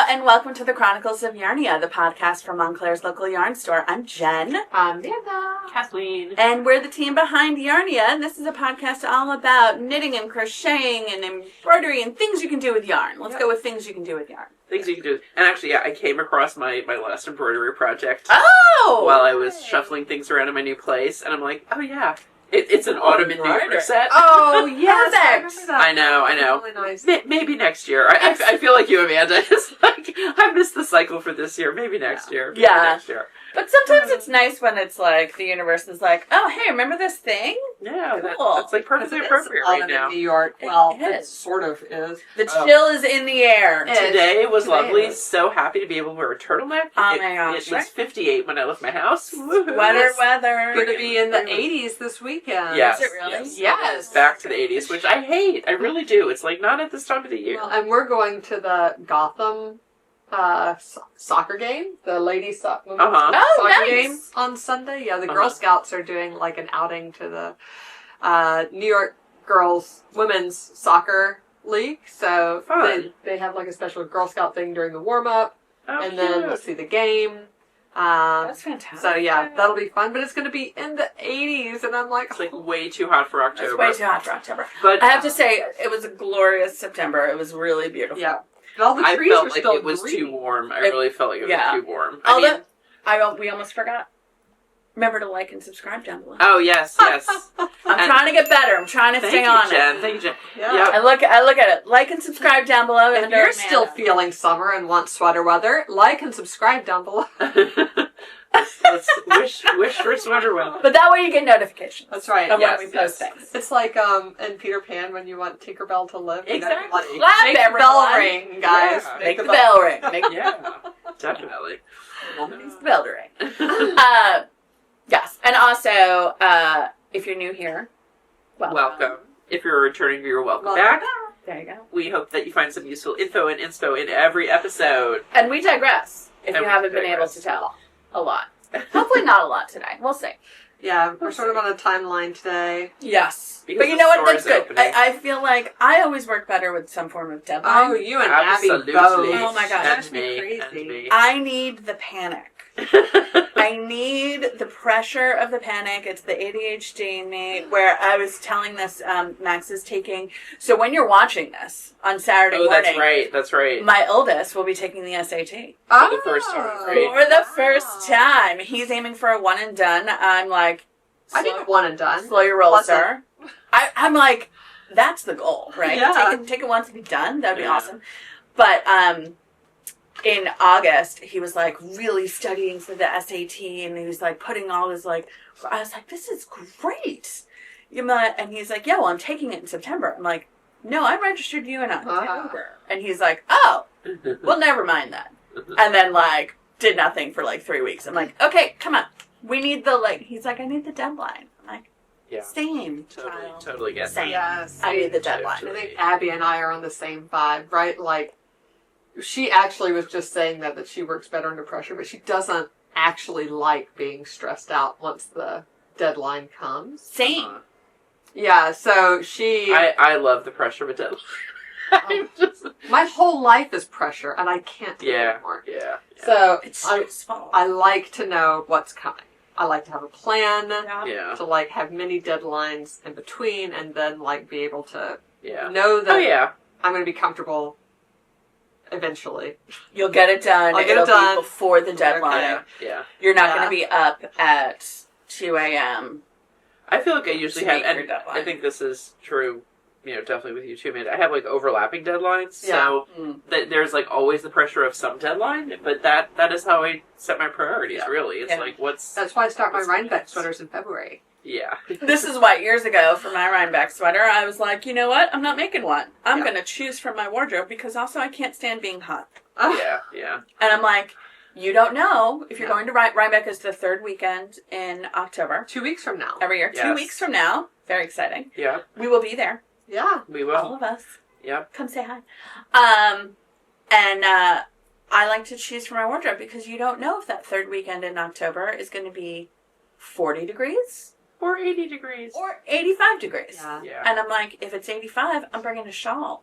and welcome to the Chronicles of Yarnia, the podcast from Montclair's local yarn store. I'm Jen. I'm Nana. Kathleen. And we're the team behind Yarnia, and this is a podcast all about knitting and crocheting and embroidery and things you can do with yarn. Let's go with things you can do with yarn. Things you can do. And actually, yeah, I came across my last embroidery project while I was shuffling things around in my new place, and I'm like, oh yeah. It's an autumn theater set. Oh, yes. Perfect. I know. Really nice. Maybe next year. I feel like you, Amanda. It's like, I missed the cycle for this year. Maybe next year. Maybe next year. But sometimes it's nice when it's like, the universe is like, oh, hey, remember this thing? Yeah, Cool. that's like perfectly appropriate right now. In New York. It sort of is. The chill is in the air. Today was lovely. So happy to be able to wear a turtleneck. Oh my gosh. It was 58 when I left my house. Sweater weather. Going to be in the 80s this weekend. Yes. Is it really? Yes. Back to the 80s, which I hate. I really do. It's like not at this time of the year. Well, and we're going to the Gotham soccer game, the ladies soccer nice. game on Sunday. Yeah, the Girl Scouts are doing like an outing to the New York Girls Women's Soccer League. So they have like a special Girl Scout thing during the warm up, and then we'll see the game. That's fantastic. So yeah, that'll be fun. But it's going to be in the 80s, and I'm like, it's like way too hot for October. It's way too hot for October. But I have to say, it was a glorious September. It was really beautiful. yeah. All the trees I felt are like still it was green. too warm. I really felt like it was too warm. We almost forgot. Remember to like and subscribe down below. Oh yes. I'm trying to get better. I'm trying to stay on Jen. it. Thank you, Jen. Yeah. Yep. I look at it. Like and subscribe down below. If you're still feeling summer and want sweater weather, like and subscribe down below. Let's wish for sweater weather. But that way you get notifications. That's right. Of when we post things. It's like in Peter Pan when you want Tinkerbell to live. Exactly. You know, Clap, make everyone. the bell ring, guys. Yeah. Make the bell ring. Definitely. Makes the bell ring. Yes, and also if you're new here, welcome. If you're a returning viewer, welcome back. There you go. We hope that you find some useful info and inspo in every episode. And we digress. If you haven't been able to tell, a lot. Hopefully not a lot today. We'll see. Yeah, we're sort of on a timeline today. Yes. Because but you know what? That's good. Opening. I feel like I always work better with some form of deadline. Oh, you and Absolutely. Abby both. Oh my gosh. And That's crazy. me. I need the panic. I need the pressure of the panic. It's the ADHD in me where I was telling this, Max is taking, so when you're watching this on Saturday morning. That's right. My oldest will be taking the SAT. For the first time, right? For the first time. He's aiming for a one and done. I'm like, I did one and done. slow your roll, sir. I'm like, that's the goal, right? Yeah. Take it once to be done. That'd be awesome. But in August, he was like really studying for the SAT, and he was like putting all his I was like, this is great. And he's like, yeah, well, I'm taking it in September. I'm like, no, I registered you in October. And he's like, oh, well, never mind that. And then did nothing for 3 weeks. I'm like, okay, come on. We need he's like, I need the deadline. I'm like, same. Totally get Same. Yes. I need the deadline. I think Abby and I are on the same vibe, right? She actually was just saying that she works better under pressure, but she doesn't actually like being stressed out once the deadline comes. Same. Yeah, so she... I love the pressure of a deadline. My whole life is pressure, and I can't do it anymore. Yeah. So It's stressful. I like to know what's coming. I like to have a plan. Yeah. To have many deadlines in between, and then be able to know that I'm going to be comfortable eventually. You'll get it done. I'll get it done be before the deadline. Okay. Yeah. You're not going to be up at 2 a.m. I feel like I usually have, meet your and deadline. I think this is true, definitely with you too, Amanda. I have overlapping deadlines, so there's always the pressure of some deadline, but that is how I set my priorities, really. It's That's why I start my Rhinebeck sweaters in February. Yeah. This is why years ago for my Rhinebeck sweater, I was like, you know what? I'm not making one. I'm going to choose from my wardrobe because also I can't stand being hot. Yeah. And I'm like, you don't know if you're going to Rhinebeck is the third weekend in October. 2 weeks from now. Every year. Yes. 2 weeks from now. Very exciting. Yeah. We will be there. Yeah. We will. All of us. Yeah. Come say hi. And I like to choose from my wardrobe because you don't know if that third weekend in October is going to be 40 degrees. Or 80 degrees. Or 85 degrees. Yeah. Yeah. And I'm like, if it's 85, I'm bringing a shawl.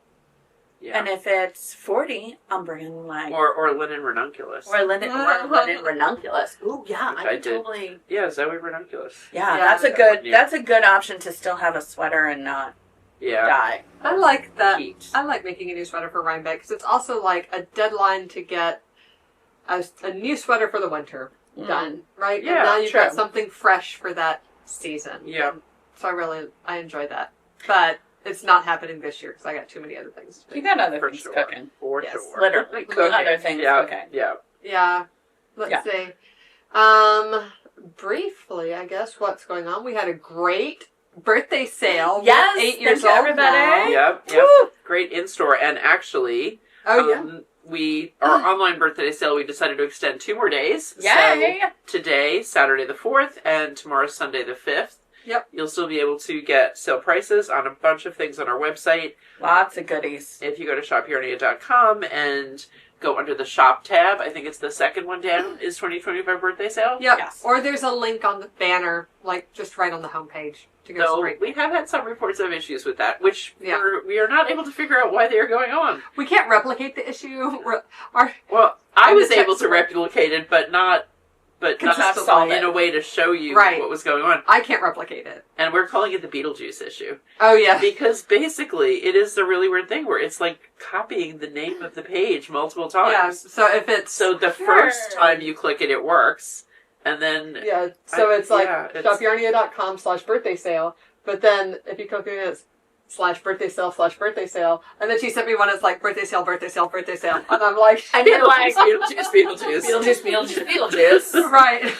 Yeah. And if it's 40, I'm bringing like or linen ranunculus. or linen ranunculus. Ooh, yeah, Which I I could did. totally. Yeah, Zoe ranunculus. Yeah, Yeah, that's a that good. one, yeah. That's a good option to still have a sweater and not Yeah. die. I like that. Heat. I like making a new sweater for Rhinebeck because it's also like a deadline to get a new sweater for the winter done, right? Yeah, and now you've true. got something fresh for that season. Yeah. So I enjoy that. But it's not happening this year because I got too many other things to You do. got other For things sure. cooking. For Yes, sure. Literally, Cooking. other things Yeah. cooking. Yeah. Yeah. Let's Yeah. see. Briefly, I guess, what's going on. We had a great birthday sale. We're Yes, 8 years thank you, old everybody. now. Yep. Woo! Great in-store. And actually, Oh, yeah. our online birthday sale, we decided to extend 2 more days. Yay! So today, Saturday the 4th, and tomorrow, Sunday the 5th. Yep. You'll still be able to get sale prices on a bunch of things on our website. Lots of goodies. If you go to shopyarnia.com and go under the shop tab, I think it's the second one down, is 2025 birthday sale. Yep. Yes. Or there's a link on the banner, like just right on the homepage to go So straight. we have had some reports of issues with that, which Yeah. we are not able to figure out why they are going on. We can't replicate the issue. Well, I I'm was the able to textbook. replicate it, but not solve in it. a way to show you Right. what was going on. I can't replicate it. And we're calling it the Beetlejuice issue. Oh, yeah. Because basically, it is a really weird thing where it's like copying the name of the page multiple Yeah. times. So if it's... So the Sure. first time you click it, it works. And then Yeah, so it's like it's- shopyarnia.com/birthday sale, but then if you click it, it's /birthday sale, and then she sent me one that's like birthday sale, and I'm like, And you're like, Beetlejuice. right.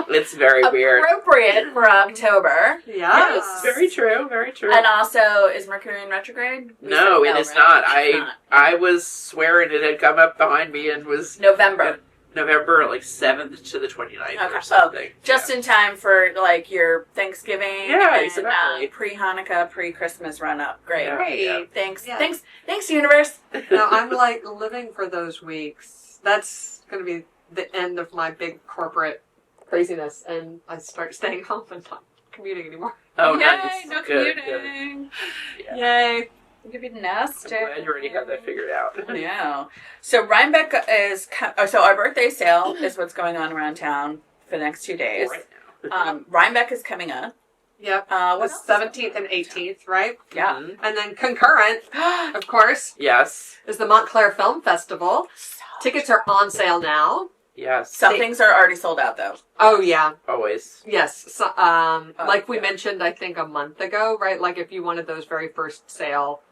It's very weird. appropriate for October. Yeah. Yes, very true, very true. And also, is Mercury in retrograde? We No, said it is right? not. It's not. I was swearing it had come up behind me and was November. November like 7th to the 29th Okay. or something. Just in time for like your Thanksgiving Yeah, and exactly. pre-Hanukkah, pre-Christmas run-up. Great. Yeah. Great. Yeah. Thanks. Yeah. Thanks, universe. No, I'm like living for those weeks. That's going to be the end of my big corporate craziness, and I start staying home and not commuting anymore. Oh, Yay, nice. no Good, commuting. Yeah. Yay. It could be nasty. I'm glad you already have that figured out. Yeah. So Rhinebeck is... so our birthday sale is what's going on around town for the next 2 days. Right now. Rhinebeck is coming up. Yep. What The else is 17th and 18th, right? Yeah. Mhm. And then concurrent, of course, Yes. is the Montclair Film Festival. Tickets are on sale now. Yes. Some things are already sold out, though. Oh, yeah. Always. Yes. So, like we yeah. mentioned, I think a month ago, right? Like if you wanted those very first sale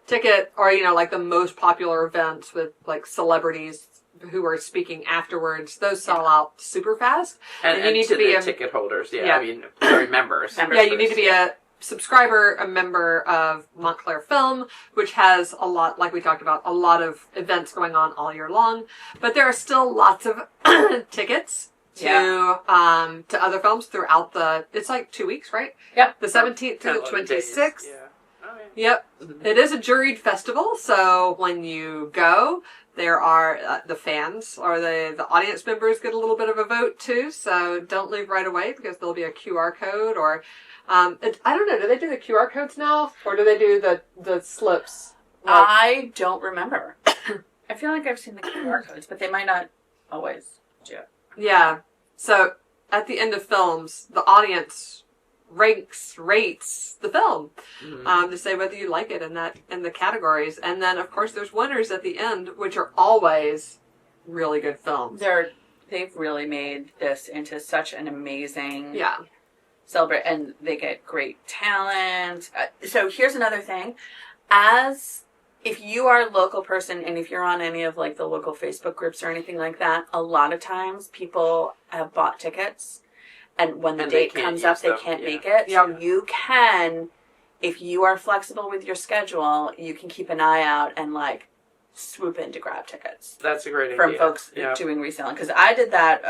ticket, or, you know, like the most popular events with like celebrities who are speaking afterwards, those sell out super fast. And you need to to be the a- ticket holders. Yeah. Yeah. I mean, sorry, members. Yeah, you need to be a subscriber, a member of Montclair Film, which has a lot, like we talked about, a lot of events going on all year long. But there are still lots of tickets to other films throughout it's like 2 weeks, right? Yep. The 17th to the 11 days. 26th. Yeah. Oh, yeah. Yep. It is a juried festival, so when you go, there are the fans or the audience members get a little bit of a vote too, so don't leave right away because there'll be a QR code or I don't know, do they do the QR codes now or do they do the slips? I don't remember. I feel like I've seen the QR codes, but they might not always do it. Yeah. So at the end of films, the audience rates the film to say whether you like it in the categories, and then of course there's winners at the end, which are always really good films. They've really made this into such an amazing Yeah. celebrate, and they get great talent. So here's another thing: if you are a local person, and if you're on any of like the local Facebook groups or anything like that, a lot of times people have bought tickets. And when the And they date can't comes use up, they them. can't Yeah. make it. Yeah. So you can, if you are flexible with your schedule, you can keep an eye out and like swoop in to grab tickets That's a great from idea. folks Yeah. doing reselling. Because I did that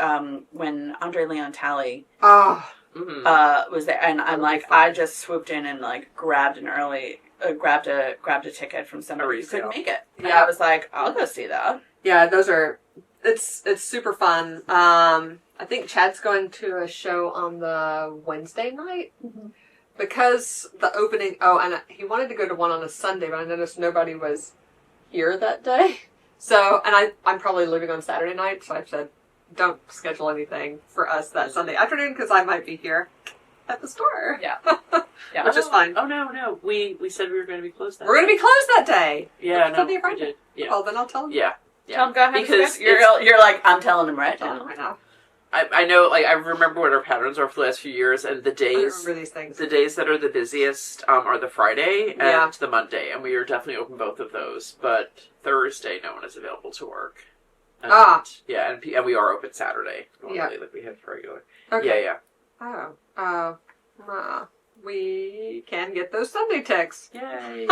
when Andre Leon Talley Oh, Mhm. was there, and I'm like, fun. I just swooped in and like grabbed an early, grabbed a ticket from somebody who couldn't resale. make it. And Yeah. I was like, I'll go see that. yeah, those are. It's super fun. I think Chad's going to a show on the Wednesday night because the opening. Oh, and he wanted to go to one on a Sunday, but I noticed nobody was here that day. So, and I'm probably leaving on Saturday night, so I've said, don't schedule anything for us that Sunday afternoon because I might be here at the store. Yeah. Yeah. Which is fine. Oh, no. We said we were going to be closed that We're going to be closed that day. Yeah, no, Sunday, we Friday. did. Yeah. Well, then I'll tell them. Yeah. Tell them, go ahead. Because you're like, I'm telling them right Tell now. them right now. I know, like, I remember what our patterns are for the last few years, and the I days... remember these things. The days that are the busiest are the Friday Yeah. and the Monday, and we are definitely open both of those. But Thursday, no one is available to work. And, yeah, and we are open Saturday normally, like we have regular. Okay. Yeah. We can get those Sunday ticks. Yay!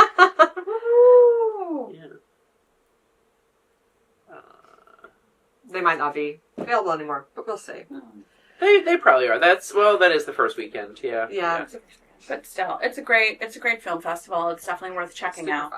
Woo! Yeah. They might not be available anymore, but we'll see. They probably are. That is the first weekend. Yeah. Yeah. But still, it's a great film festival. It's definitely worth checking Super out.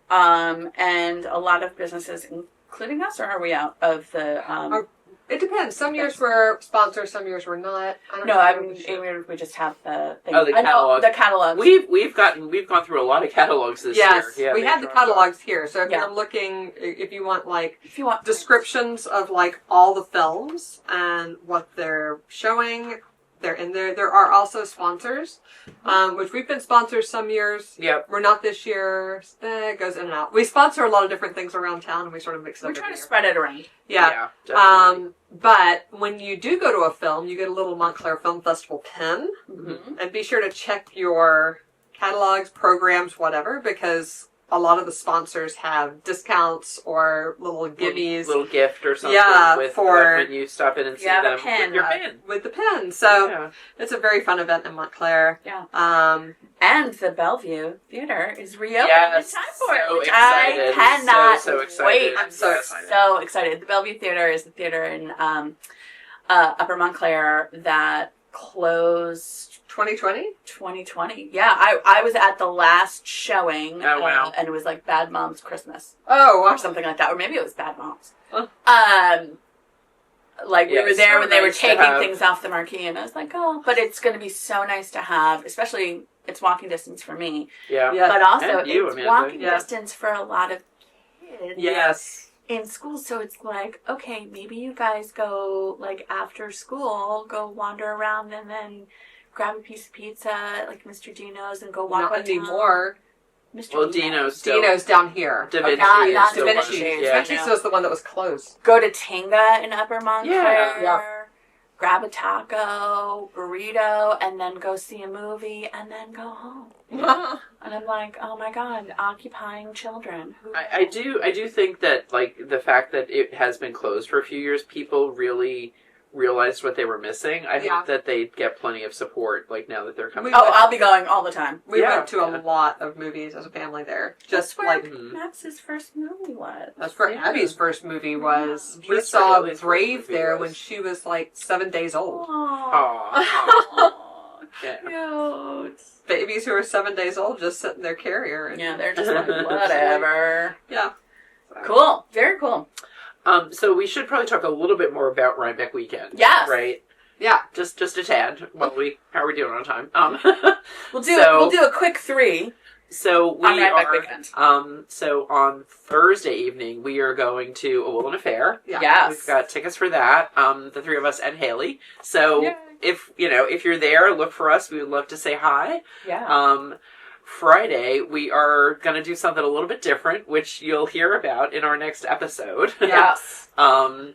fun. And a lot of businesses, including us, or are we out of the? It depends. Some years were sponsors, some years were not. We just have the thing. Oh, the catalog. The catalogs. We've gone through a lot of catalogs this year. Yeah, we had the catalogs here. So if Yeah. you're looking, if you want if you want descriptions of all the films and what they're showing, they're in there. There are also sponsors, which we've been sponsors some years. Yep. We're not this year. It goes in and out. We sponsor a lot of different things around town, and we sort of mix it up. We're trying to every year. spread it around. Yeah. Definitely. But when you do go to a film, you get a little Montclair Film Festival pin. Mm-hmm. And be sure to check your catalogs, programs, whatever, because a lot of the sponsors have discounts or little gimmies. Little gift or something when you stop in and see them pin, with your pin. With the pin. So it's a very fun event in Montclair. Yeah. And the Bellevue Theater is reopening Yes, in time for it, so which excited. I cannot So excited. wait. I'm Yes. so excited. The Bellevue Theater is the theater in Upper Montclair that closed 2020? 2020. Yeah, I was at the last showing. Oh, wow. And it was like Bad Moms Christmas Oh, wow. or something like that, or maybe it was Bad Moms. Huh. We were there so when they were nice to taking have. things off the marquee, and I was like, oh, but it's going to be so nice to have, especially it's walking distance for me, Yeah. Yeah. but also And you, it's Amanda. walking Yeah. distance for a lot of kids Yes. in school. So it's like, okay, maybe you guys go after school, go wander around and then grab a piece of pizza at Mr. Dino's and go walk Not around. anymore. Mr. Well, Dino's. Dino's still. Dino's down here. Da Vinci Not- is not still Da one. Vinci. Yeah. Da Vinci's was the one that was closed. Go to Tinga in Upper Montclair. Yeah. Grab a taco, burrito, and then go see a movie, and then go home. And I'm like, oh my god, occupying children. I do think that the fact that it has been closed for a few years, people really realized what they were missing. I hope that they get plenty of support now that they're coming. Oh, I'll be going all the time. We went to a lot of movies as a family there. Just That's where Mhm. Max's first movie was. That's where Abby's first movie was. Yeah. We That's where saw Ellie's first Brave movie there was. when she was 7 days old. Aw. Yeah. Cute. Babies who are 7 days old just sit in their carrier. And, Yeah, they're just like, whatever. Yeah. Cool. Very cool. So we should probably talk a little bit more about Rhinebeck weekend. Yes. Right. Yeah. Just a tad. How are we doing on time? We'll do a quick 3 So we on Rhinebeck are. weekend. So on Thursday evening we are going to A Will and a Fair. Yeah. Yes. We've got tickets for that. The 3 of us and Haley. So Yay. if you're there, look for us. We would love to say hi. Yeah. Friday, we are going to do something a little bit different, which you'll hear about in our next episode. Yes. And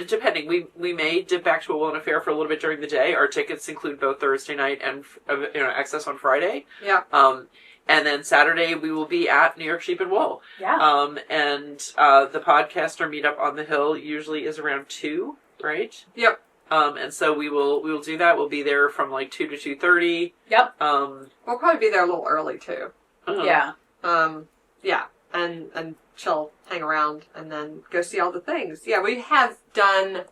depending, we may dip back to A Will and a Fair for a little bit during the day. Our tickets include both Thursday night and access on Friday. Yeah. And then Saturday we will be at New York Sheep and Wool. Yeah. And the podcaster meetup on the Hill usually is around 2, right? Yep. And so we will do that. We'll be there from 2 to 2:30. Yep. We'll probably be there a little early too. Yeah. Yeah. And chill, hang around, and then go see all the things. Yeah, we have done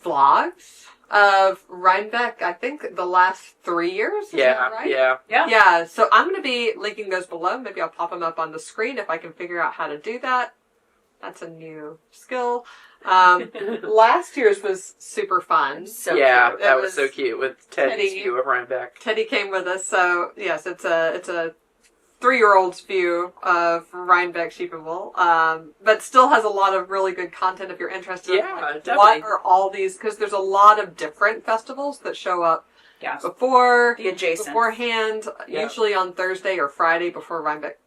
vlogs of Rhinebeck, I think, the last 3 years. Is that right? Yeah. Yeah, so I'm going to be linking those below. Maybe I'll pop them up on the screen if I can figure out how to do that. That's a new skill. Last year's was super fun. So Yeah, cute. that It was so was cute with Teddy's Teddy. view of Rhinebeck. Teddy came with us, so yes, it's a 3-year-old's view of Rhinebeck sheep and wool, but still has a lot of really good content if you're interested. Yeah, in, like, definitely. what are all these? Because there's a lot of different festivals that show up before the adjacent beforehand, usually on Thursday or Friday before Rhinebeck.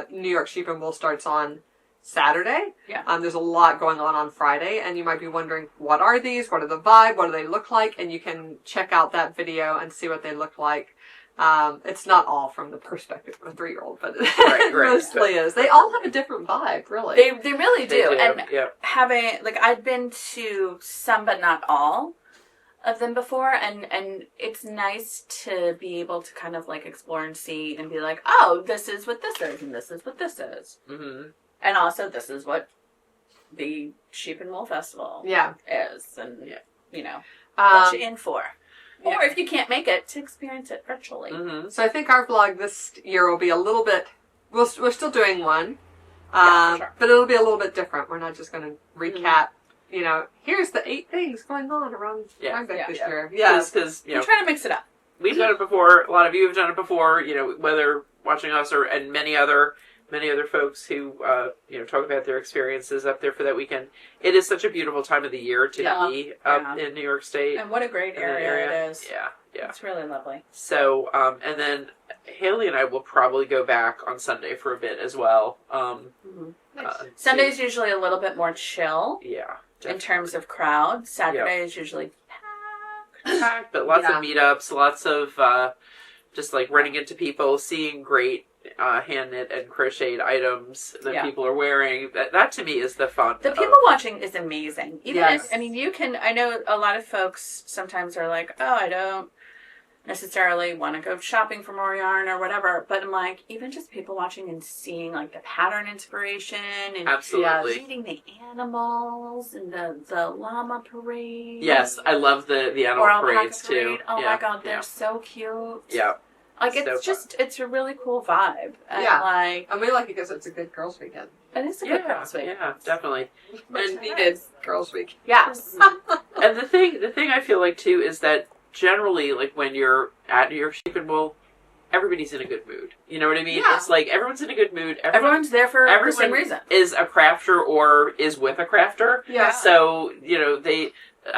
New York Sheep and Wool starts on Saturday. Yeah. There's a lot going on Friday, and you might be wondering, what are these? What are the vibe? What do they look like? And you can check out that video and see what they look like. It's not all from the perspective of a 3-year-old, but it mostly is. They all have a different vibe, really. They really do. And having, like, I've been to some but not all of them before, and it's nice to be able to kind of, like, explore and see and be like, oh, this is what this is, and this is what this is. Mm-hmm. And also, this is what the Sheep and Wool Festival is, and, you know, what you're in for. Or if you can't make it, to experience it virtually. Mm-hmm. So I think our vlog this year will be a little bit... We're still doing one. For sure. But it'll be a little bit different. We're not just going to recap, you know, here's the 8 things going on around Rhinebeck this year. Yeah, because, you know... We're trying to mix it up. We've done it before. A lot of you have done it before, you know, whether watching us or... And many other folks who, you know, talk about their experiences up there for that weekend. It is such a beautiful time of the year to be up in New York State. And what a great area it is. Yeah. It's really lovely. So, and then Haley and I will probably go back on Sunday for a bit as well. Sunday's usually a little bit more chill. Yeah. Definitely. In terms of crowd. Saturday is usually packed. But lots of meetups, lots of just like running into people, seeing great hand knit and crocheted items that people are wearing. That to me is the fun. The people watching is amazing. Even if, I mean, you can, I know a lot of folks sometimes are like, oh, I don't necessarily want to go shopping for more yarn or whatever, but I'm like, even just people watching and seeing like the pattern inspiration and reading the animals and the llama parade. Yes, I love the animal parades too. Oh my god, they're so cute. Yeah. Like, it's so just, it's a really cool vibe. And and we like it because it's a good girls' weekend. It is a good girls' weekend. Yeah, definitely. And needed girls' week. Yes. And the thing I feel like too is that generally, like when you're at New York Sheep and Wool, everybody's in a good mood. You know what I mean? Yeah. It's like everyone's in a good mood. Everyone's there for the same reason. Is a crafter or is with a crafter. Yeah. So, you know, I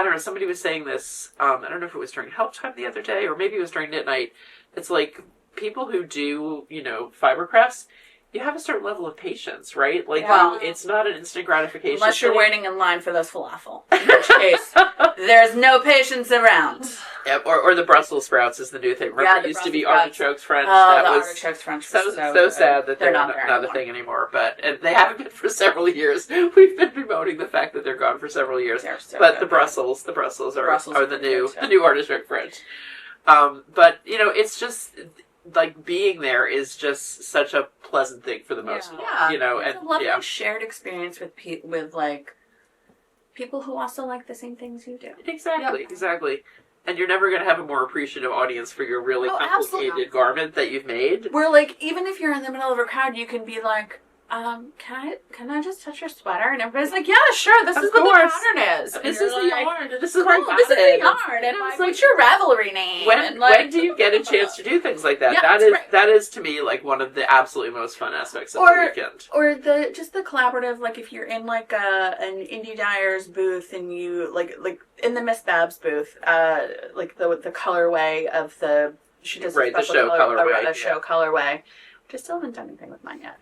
don't know, somebody was saying this, I don't know if it was during Help Time the other day or maybe it was during Knit Night. It's like people who do, you know, fiber crafts, you have a certain level of patience, right? Like, it's not an instant gratification. Unless you're waiting in line for those falafel. In which case, there's no patience around. Yeah, or the Brussels sprouts is the new thing. Remember, it used to be artichokes French. Oh, the artichokes French. So sad that they're not a thing anymore. And they haven't been for several years. We've been bemoaning the fact that they're gone for several years. But the Brussels are the new artichoke French. But, you know, it's just, like, being there is just such a pleasant thing for the most part. You know, it's a lovely shared experience with, like, people who also like the same things you do. Exactly. And you're never going to have a more appreciative audience for your really complicated garment that you've made. Where, like, even if you're in the middle of a crowd, you can be like, can I just touch your sweater? And everybody's like, yeah, sure, this is what the pattern is. This is the yarn. This is this is the yarn. And like, what's your Ravelry name? When do you get a chance to do things like that? That is to me like one of the absolutely most fun aspects of the weekend. Or the collaborative, like if you're in like an Indie Dyer's booth and you like in the Miss Babs booth, like the colorway of she does a special show colorway. Which I still haven't done anything with mine yet.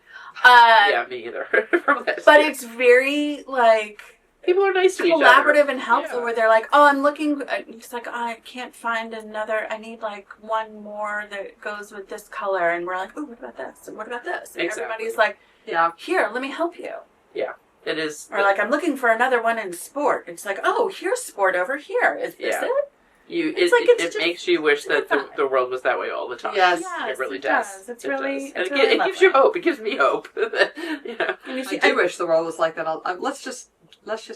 Yeah, me either. But it's very, like... People are nice to each other. Collaborative and helpful where they're like, oh, I'm looking... It's like, oh, I can't find another... I need, like, one more that goes with this color. And we're like, oh, what about this? And what about this? And everybody's like, here, let me help you. Yeah, it is. Or, like, I'm looking for another one in sport. It's like, oh, here's sport over here. Is this it? It makes you wish that the world was that way all the time. Yes, it really does. It's really does. It gives you hope. It gives me hope. I do wish the world was like that. Let's just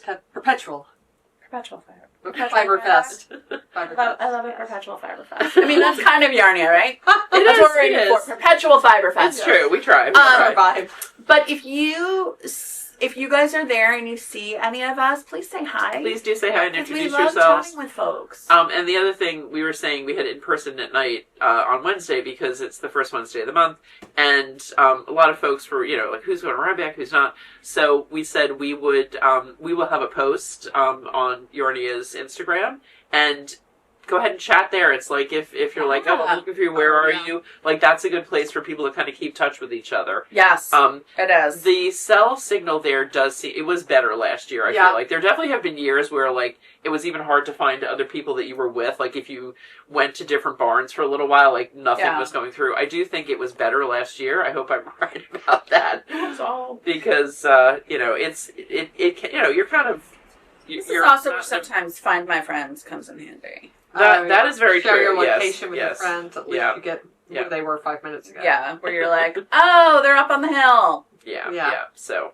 have perpetual fiber fest. I love it. Perpetual fiber fest. I mean, that's kind of Yarnia, right? That's what we're aiming for. Perpetual fiber fest. It's true. We try. But if you if you guys are there and you see any of us, please say hi. Please do say hi and introduce yourselves. We love chatting with folks. And the other thing we were saying, we had in-person at night on Wednesday because it's the first Wednesday of the month, and a lot of folks were, like, who's going to Rhinebeck, who's not. So we said we will have a post on Yarnia's Instagram, and go ahead and chat there. It's like if you're like, oh, I'm looking for you, where are you? Like, that's a good place for people to kind of keep touch with each other. Yes, it is. The cell signal there it was better last year, I feel like. There definitely have been years where, like, it was even hard to find other people that you were with. Like, if you went to different barns for a little while, like, nothing was going through. I do think it was better last year. I hope I'm right about that. That's all. Because, you're kind of... This is also where sometimes Find My Friends comes in handy. That is very true. Share your location with your friends. At least you get where they were 5 minutes ago. Yeah, where you're like, oh, they're up on the hill. Yeah. So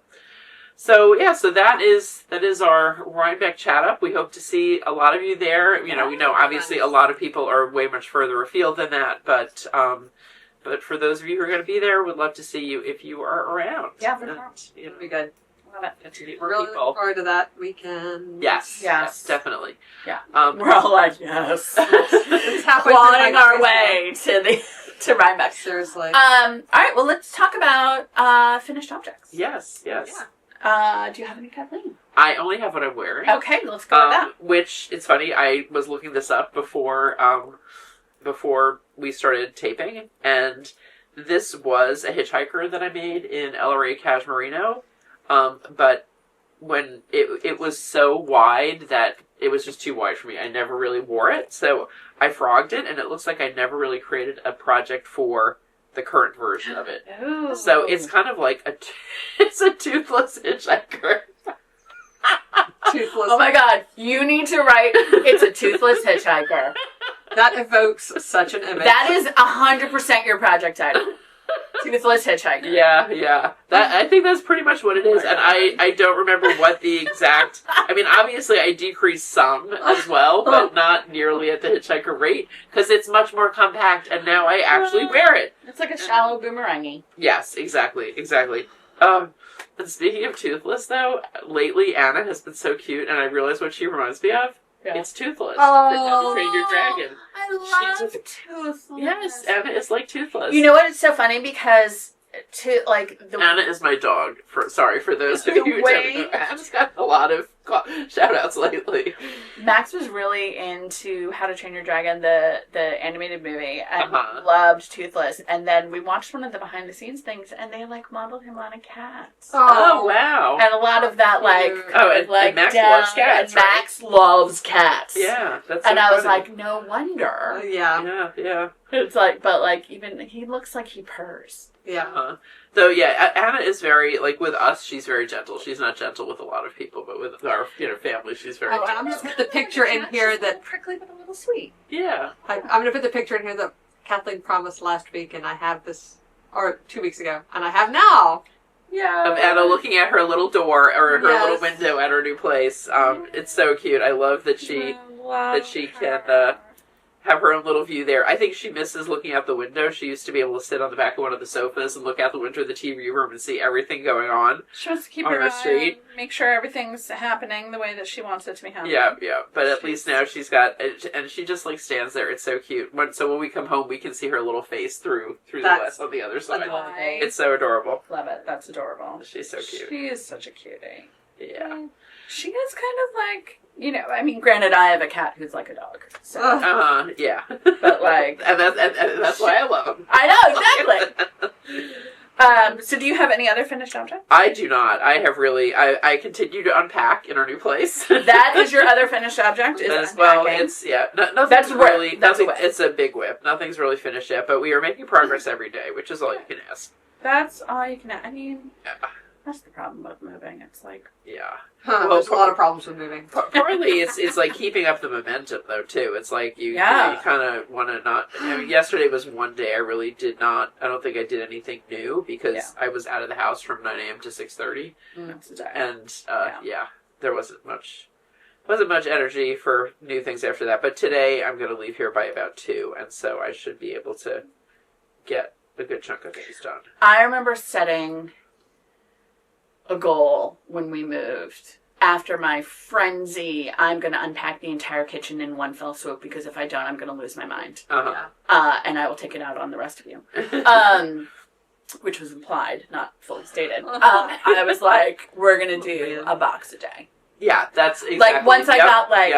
that is our Rhinebeck chat up. We hope to see a lot of you there. We know obviously a lot of people are way much further afield than that, but for those of you who are going to be there, we'd love to see you if you are around. Yeah, for sure. It'll be good. We're really looking forward to that weekend. Yes, definitely. Yeah, we're all like, yes. It's halfway clawing our way to Rhinebeck. Seriously. All right. Well, let's talk about finished objects. Yes. Do you have any, Kathleen? I only have what I'm wearing. Okay, let's go with that. Which, it's funny, I was looking this up before we started taping, and this was a hitchhiker that I made in LRA Cashmerino. But when it was so wide that it was just too wide for me. I never really wore it, so I frogged it, and it looks like I never really created a project for the current version of it. Ooh. So it's kind of like it's a toothless hitchhiker. Toothless. Oh my god, you need to write, it's a toothless hitchhiker. That evokes such an image. That is 100% your project title. Toothless hitchhiker. Yeah. I think that's pretty much what it is. And I don't remember what the exact... I mean, obviously I decreased some as well, but not nearly at the hitchhiker rate, because it's much more compact, and now I actually wear it. It's like a shallow boomerangy. Yes, exactly. And speaking of toothless, though, lately Anna has been so cute, and I realize what she reminds me of. Yeah. It's Toothless. Oh, from How to Train Your Dragon. I love Toothless. Yes, Anna is like Toothless. You know what? It's so funny because Anna is my dog. Sorry for those of you who don't know. Anna's got a lot of shout-outs lately. Max was really into How to Train Your Dragon, the animated movie, and loved Toothless. And then we watched one of the behind-the-scenes things, and they modeled him on a cat. Oh wow! And a lot of that and Max loves cats. And Max loves cats. Yeah, that's. And I was like, no wonder. Yeah. It's like, but even he looks like he purrs. Yeah. So yeah, Anna is very, with us, she's very gentle. She's not gentle with a lot of people, but with our family, she's very gentle. I'm going to put the picture in here that... prickly but a little sweet. Yeah. I'm going to put the picture in here that Kathleen promised last week, and I have this, or 2 weeks ago, and I have now. Yeah. Of Anna looking at her little door, or her little window at her new place. It's so cute. I love that she can... have her own little view there. I think she misses looking out the window. She used to be able to sit on the back of one of the sofas and look out the window of the TV room and see everything going on. She wants to keep her street. Make sure everything's happening the way that she wants it to be happening. Yeah. But at least now she's got, and she just stands there. It's so cute. So when we come home, we can see her little face through the glass on the other side. Adorable. It's so adorable. Love it. That's adorable. She's so cute. She is such a cutie. Yeah. She is kind of granted, I have a cat who's like a dog. So. Yeah. But and that's why I love him. I know, exactly. So do you have any other finished objects? I do not. I have really, I continue to unpack in our new place. That is your other finished object? It's, nothing's really, it's a big whip. Nothing's really finished yet, but we are making progress every day, which is all you can ask. That's all you can ask. I mean... That's the problem with moving. It's there's a lot of problems with moving. Partly it's keeping up the momentum though too. It's you kind of want to not. Yesterday was one day I really did not. I don't think I did anything new because I was out of the house from 9 a.m. to 6:30, and there wasn't much energy for new things after that. But today I'm going to leave here by about 2, and so I should be able to get a good chunk of things done. I remember setting a goal when we moved. After my frenzy, I'm going to unpack the entire kitchen in one fell swoop, because if I don't, I'm going to lose my mind. And I will take it out on the rest of you. Which was implied, not fully stated. I was like, we're going to do a box a day. Yeah, that's exactly. Like, once I got, like,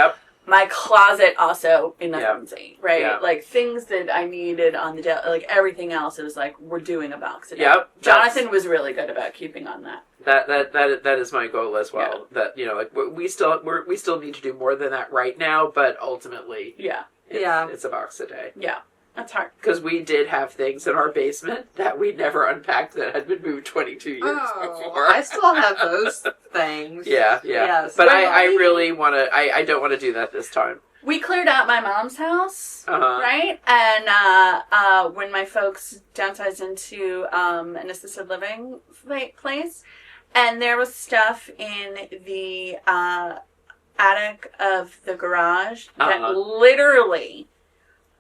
my closet also in the frenzy, right? Yep. Like, things that I needed on the day, like, everything else, it was like, we're doing a box a day. Yep. Jonathan was really good about keeping on that. That is my goal as well. Yeah. That, you know, like, we still need to do more than that right now, but ultimately, it's a box a day. Yeah. That's hard. Because we did have things in our basement that we never unpacked that had been moved 22 years before. I still have those things. Yeah. Yes. But I really want to, I don't want to do that this time. We cleared out my mom's house, right? And when my folks downsized into an assisted living place, and there was stuff in the attic of the garage that literally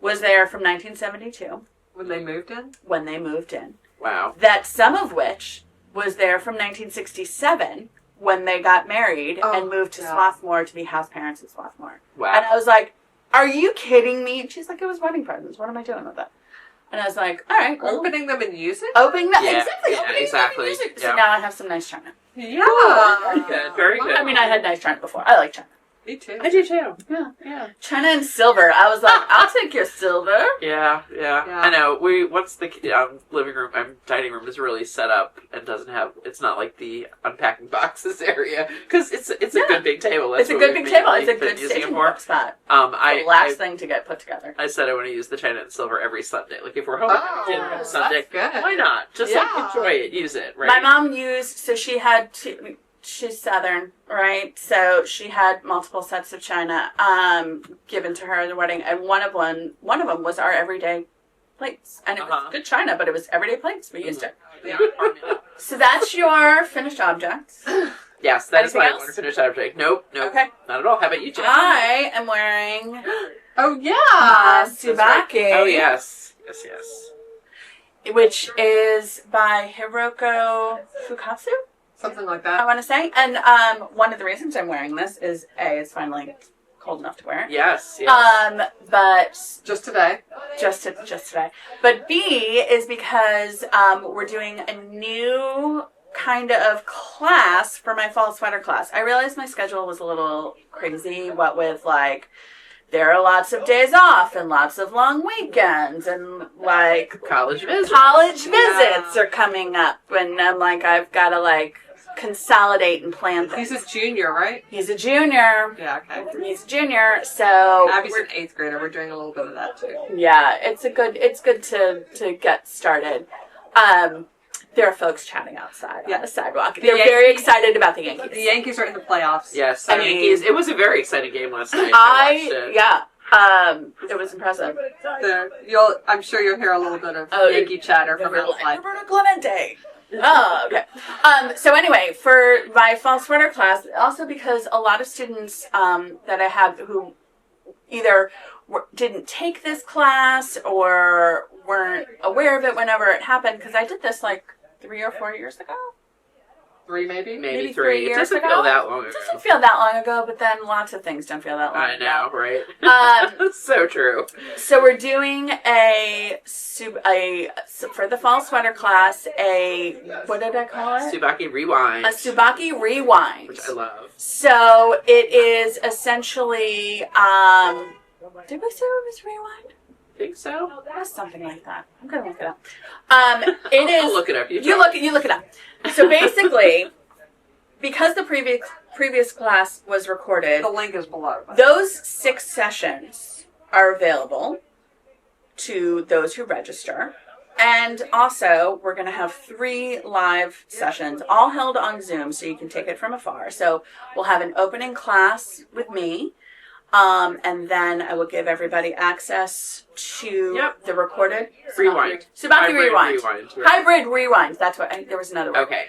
was there from 1972. When they moved in? When they moved in. Wow. That some of which was there from 1967 when they got married and moved to Swarthmore to be house parents in Swarthmore. Wow. And I was like, are you kidding me? And she's like, it was wedding presents. What am I doing with that? And I was like, all right. Well, opening them and using? Opening them. Yeah, exactly. Opening exactly. them and using. So now I have some nice china. Yeah. Cool. Very good. Very good. I mean, I had nice china before. I like china. Me too. I do too. Yeah. China and silver. I was like, I'll take your silver. Yeah. I know. Once the living room, dining room is really set up and doesn't have, it's not like the unpacking boxes area, because it's a good big table. That's it's a good big table. It's a good staging spot. The last thing to get put together. I said I want to use the china and silver every Sunday. Like, if we're home dinner on Sunday, why not? Just enjoy it, use it. Right. My mom used, so she had two. She's Southern, right? So she had multiple sets of china given to her at the wedding, and one of them was our everyday plates, and it was good china, but it was everyday plates. We used it. So that's your finished objects. Yes, that is my one finished object. Nope, okay, not at all. How about you, Jen? I am wearing. Tsubaki. Right. Oh yes. Which is by Berroco Fukatsu. Something like that. I want to say. And one of the reasons I'm wearing this is, A, it's finally cold enough to wear it. Yes. But just today. Just today. But B is because we're doing a new kind of class for my fall sweater class. I realized my schedule was a little crazy, what with, like, there are lots of days off and lots of long weekends and, like, college visits are coming up, and I'm like, I've got to, like, consolidate and plan things. He's a junior, right? He's a junior. Yeah, okay. He's a junior, so Abby's an 8th grader. We're doing a little bit of that too. Yeah, it's good to get started. There are folks chatting outside on the sidewalk. They're very excited about the Yankees. The Yankees are in the playoffs. Yes, the Yankees. It was a very exciting game last night. It was impressive. I'm sure you'll hear a little bit of Yankee chatter from outside. Roberto Clemente. Oh, okay. So anyway, for my fall sweater class, also because a lot of students that I have who either didn't take this class or weren't aware of it whenever it happened, because I did this like 3 or 4 years ago. 3 maybe? Maybe 3 years ago. It doesn't feel that long ago. It doesn't feel that long ago, but then lots of things don't feel that long ago. I know, right? So true. So we're doing for the fall sweater class, what did I call it? Tsubaki Rewind. A Tsubaki Rewind. Which I love. So it is essentially, did we say it was Rewind? I think so. That's something like that. I'm going to look it up. I'll look it up. You look it up. So basically, because the previous class was recorded, the link is below. Those 6 sessions are available to those who register. And also, we're going to have 3 live sessions, all held on Zoom, so you can take it from afar. So we'll have an opening class with me. And then I will give everybody access to the recorded Rewind. Tsubaki Rewind. Hybrid Rewind. That's what there was another one. Okay.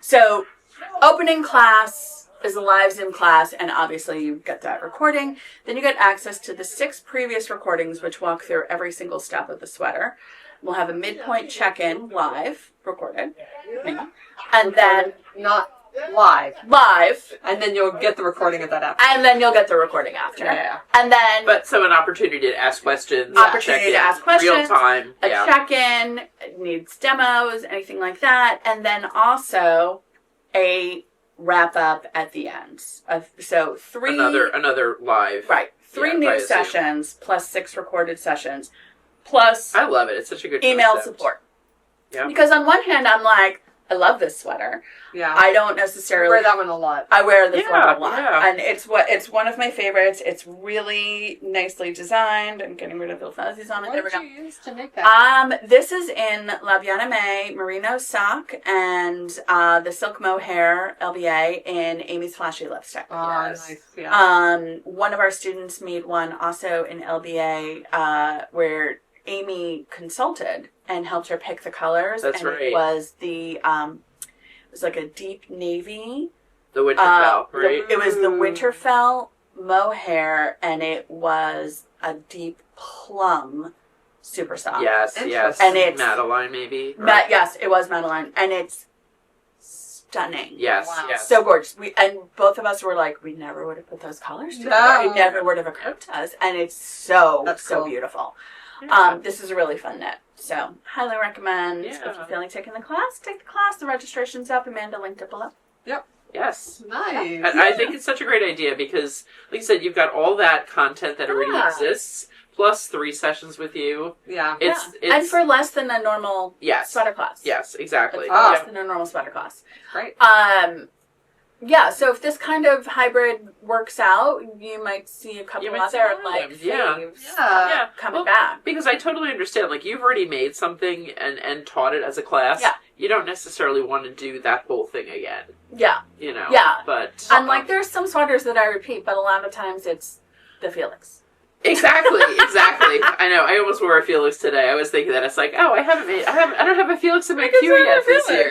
So opening class is a live Zoom class, and obviously you get that recording. Then you get access to the 6 previous recordings, which walk through every single step of the sweater. We'll have a midpoint check-in live recorded, and then not live. Live. And then you'll get the recording of that after. And then you'll get the recording after. Yeah. And then... But so an opportunity to ask questions. Opportunity to ask questions. Real time. A check-in. Needs demos. Anything like that. And then also a wrap-up at the end. So 3... Another live. Right. 3 new sessions plus 6 recorded sessions. Plus... I love it. It's such a good email concept. support. Yeah. Because on one hand, I'm like, I love this sweater. Yeah. I don't necessarily... I wear that one a lot. I wear this one a lot. Yeah. And it's one of my favorites. It's really nicely designed. I'm getting rid of the fuzzies on it. What there we did go. you use to make that? This is in La Bien-Aimée merino sock and the silk mohair LBA in Amy's Flashy Lipstick. Oh, nice. Yeah. One of our students made one also in LBA where Amy consulted and helped her pick the colors. That's and right. It was the it was like a deep navy. The Winterfell, right? It was the Winterfell mohair, and it was a deep plum, super soft. Yes. And it's Madeline, maybe. yes, it was Madeline, and it's stunning. Yes. Wow. Yes. So gorgeous. And both of us were like, we never would have put those colors together. No. It never would have occurred to us, and it's so cool. beautiful. Yeah. This is a really fun knit. So, highly recommend. Yeah. If you're feeling taking the class, take the class. The registration's up. Amanda linked it below. Yes. Nice. I think it's such a great idea because, like you said, you've got all that content that already exists, plus 3 sessions with you. Yeah. It's and for less than a normal sweater class. Yes, exactly. For less than a normal sweater class. Great. Yeah, so if this kind of hybrid works out, you might see a couple other faves coming back. Because I totally understand. Like, you've already made something and taught it as a class. Yeah. You don't necessarily want to do that whole thing again. Yeah. You know? Yeah. But... And, there's some sweaters that I repeat, but a lot of times it's the Felix. Exactly. I know. I almost wore a Felix today. I was thinking that. It's like, oh, I don't have a Felix in my queue yet this year.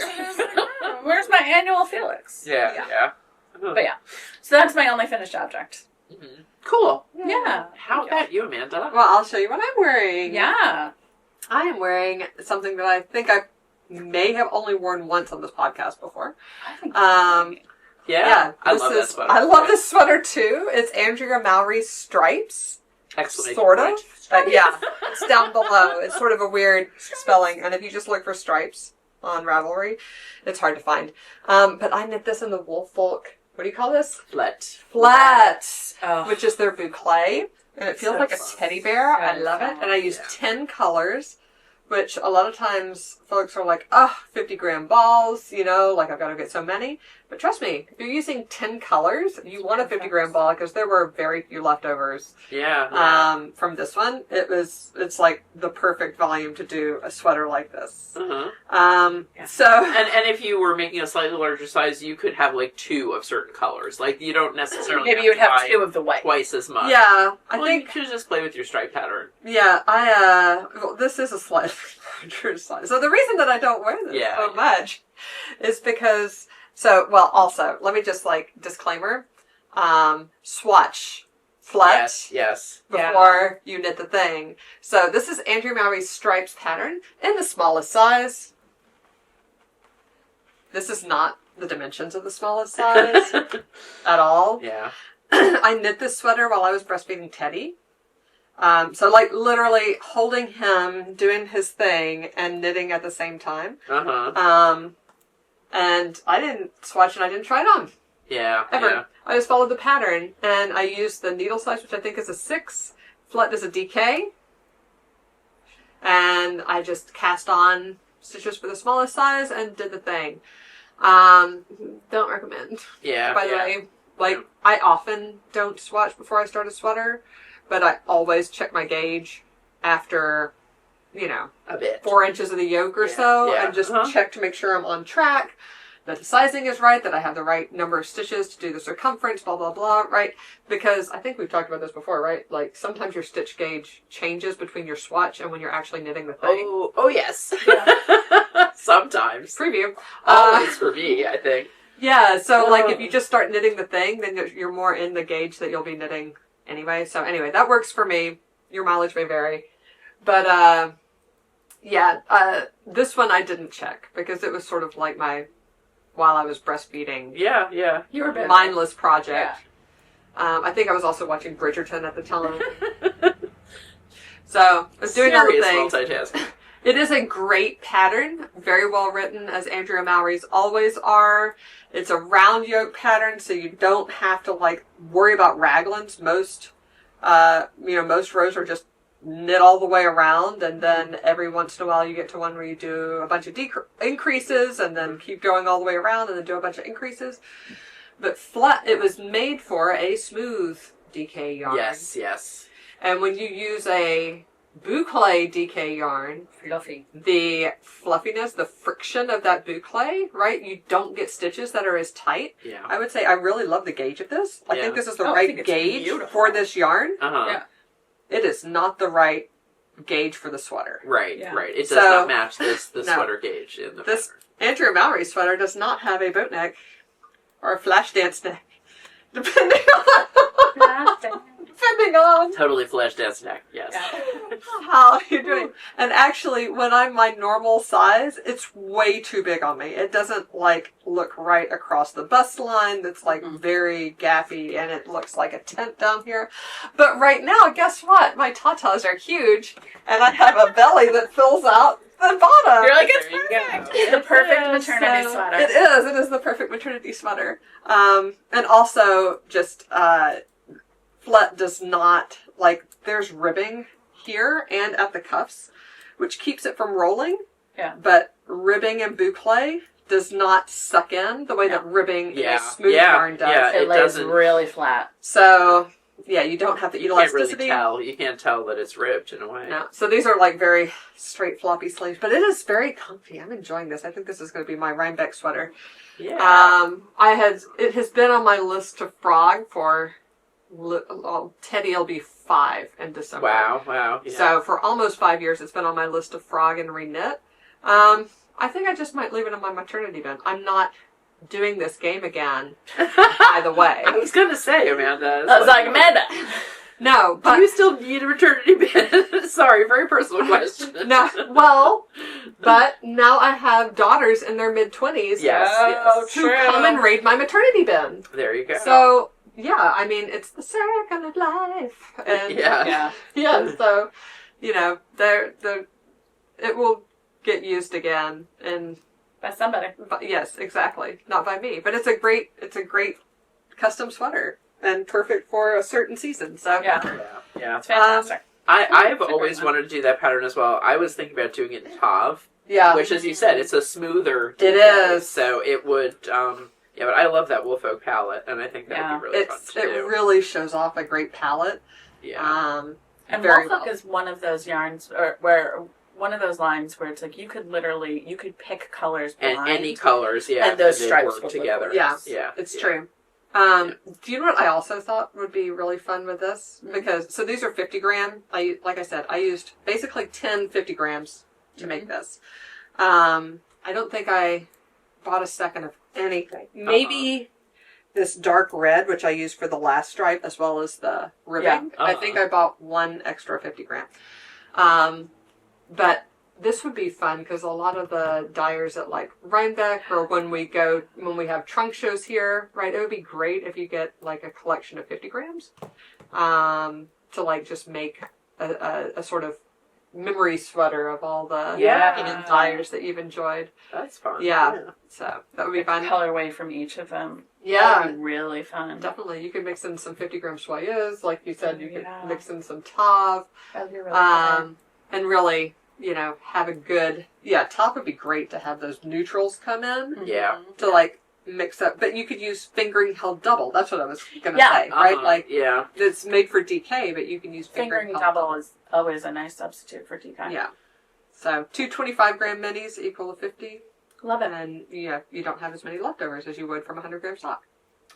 Where's my annual Felix? Yeah. But yeah. So that's my only finished object. Mm-hmm. Cool. Yeah. How about you, Amanda? Well, I'll show you what I'm wearing. Yeah. I am wearing something that I think I may have only worn once on this podcast before. I think Yeah. I love that sweater. I love this sweater too. It's Andrea Mowry's Stripes. Excellent. Sort of. Yeah. It's down below. It's sort of a weird spelling. And if you just look for stripes on Ravelry, it's hard to find. But I knit this in the Woolfolk. What do you call this? Flat. Oh. Which is their boucle. And it feels like a teddy bear. I love it. And I use 10 colors, which a lot of times folks are like, 50 gram balls, I've got to get so many. But trust me, if you're using 10 colors, you want a 50 gram ball because there were very few leftovers. Yeah. From this one. It's like the perfect volume to do a sweater like this. So. And if you were making a slightly larger size, you could have 2 of certain colors. You don't necessarily maybe you would have 2 of the white. Twice as much. Yeah. I think you should just play with your stripe pattern. Yeah, this is a slightly larger size. So the reason that I don't wear this so much is because, also, let me just disclaimer, swatch flat before you knit the thing. So this is Andrea Mowry's Stripes pattern in the smallest size. This is not the dimensions of the smallest size at all. Yeah. I knit this sweater while I was breastfeeding Teddy. So literally holding him, doing his thing, and knitting at the same time. And I didn't swatch and I didn't try it on. Yeah. Ever. Yeah. I just followed the pattern, and I used the needle size, which I think is a 6. Flat is a DK. And I just cast on stitches for the smallest size and did the thing. Don't recommend. Yeah. By the way, I often don't swatch before I start a sweater, but I always check my gauge after, a bit. 4 inches of the yoke or so, and just check to make sure I'm on track, that the sizing is right, that I have the right number of stitches to do the circumference, blah, blah, blah, right? Because I think we've talked about this before, right? Sometimes your stitch gauge changes between your swatch and when you're actually knitting the thing. Oh yes. Yeah. Sometimes. Preview. Always for me, I think. Yeah, so if you just start knitting the thing, then you're more in the gauge that you'll be knitting anyway. So anyway, that works for me. Your mileage may vary. But, this one I didn't check because it was sort of like my while I was breastfeeding. Yeah. You were busy. Mindless project. Yeah. I think I was also watching Bridgerton at the time. So I was doing all the things. Multitasking. It is a great pattern, very well written, as Andrea Mowry's always are. It's a round yoke pattern, so you don't have to like worry about raglans. Most rows are just knit all the way around, and then every once in a while you get to one where you do a bunch of increases, and then keep going all the way around, and then do a bunch of increases. But flat, it was made for a smooth DK yarn. Yes. And when you use a boucle DK yarn, Fluffy. the fluffiness, the friction of that boucle, right? You don't get stitches that are as tight. Yeah. I would say I really love the gauge of this. I think this is the I right think it's gauge beautiful. for this yarn. Yeah. It is not the right gauge for the sweater. Right. Yeah. It does So- not match the No. sweater gauge in the This pattern. Andrea Mowry sweater does not have a boat neck or a flash dance neck, depending on Totally flash dance neck. Yes. how you're doing. And actually, when I'm my normal size, it's way too big on me. It doesn't like look right across the bust line. That's like very gappy, and it looks like a tent down here. But right now, guess what? My tatas are huge, and I have a belly that fills out the bottom. You're like, There it's you perfect. go. It's the perfect It is, maternity so- sweater. It is. It is the perfect maternity sweater. And also just Flet does not like. There's ribbing here and at the cuffs, which keeps it from rolling. Yeah. But ribbing and boucle does not suck in the way that ribbing in a smooth Yeah. yarn does. Yeah. It It lays doesn't- really flat. So yeah, you don't have the You can't really elasticity. tell. You can't tell that it's ribbed in a way. No. So these are like very straight floppy sleeves, but it is very comfy. I'm enjoying this. I think this is going to be my Rhinebeck sweater. Yeah. It has been on my list to frog for Teddy will be 5 in December. Wow. Yeah. So for almost 5 years, it's been on my list to frog and reknit. I think I just might leave it in my maternity bin. I'm not doing this game again, by the way. I was gonna say, Amanda. I was like, Amanda. No, Do but you still need a maternity bin? Sorry, very personal question. no. Well, but now I have daughters in their mid-20s. Yes. Who come and raid my maternity bin. There you go. So yeah, I mean it's the circle of life. And Yeah. So it will get used again, and By somebody. but yes, exactly, not by me. But it's a great custom sweater and perfect for a certain season. So Yeah. It's fantastic. I've It's a always great one. wanted to do that pattern as well. I was thinking about doing it in tauve, yeah, which, as you said, it's a smoother. It DK, is. So it would. Yeah, but I love that Wolf Oak palette, and I think that would be really fun to it do. really shows off a great palette. Yeah. And very Wolf Oak well. is one of those yarns, or where one of those lines where it's like you could pick colors And blind. any colors, yeah. And those they stripes work would look together. gorgeous. Yeah, Yeah. it's true. Do you know what I also thought would be really fun with this? Because, so these are 50 gram. Like I said, I used basically 10 50 grams to make this. I don't think I bought a second of anything. Maybe this dark red, which I used for the last stripe, as well as the ribbing. Yeah. I think I bought one extra 50 gram. But this would be fun because a lot of the dyers at like Rhinebeck, or when we have trunk shows here, right? It would be great if you get like a collection of 50 grams, to like just make a sort of memory sweater of all the Yeah. dyers that you've enjoyed. That's fun. Yeah. So that would be fun. Colorway from each of them. Yeah. That'd be really fun. Definitely. You could mix in some 50 gram soyeuse, like you said, you could Yeah. mix in some tauve, That'd be really fun. and really, have a good, tauve would be great to have those neutrals come in Yeah. to like mix up, but you could use fingering held double. That's what I was going to Yeah. say, right? Like yeah. it's made for DK, but you can use Fingering held double is always a nice substitute for DK. Yeah. So 2 25 gram minis equal to 50. Love And it. then, you don't have as many leftovers as you would from a 100 gram stock.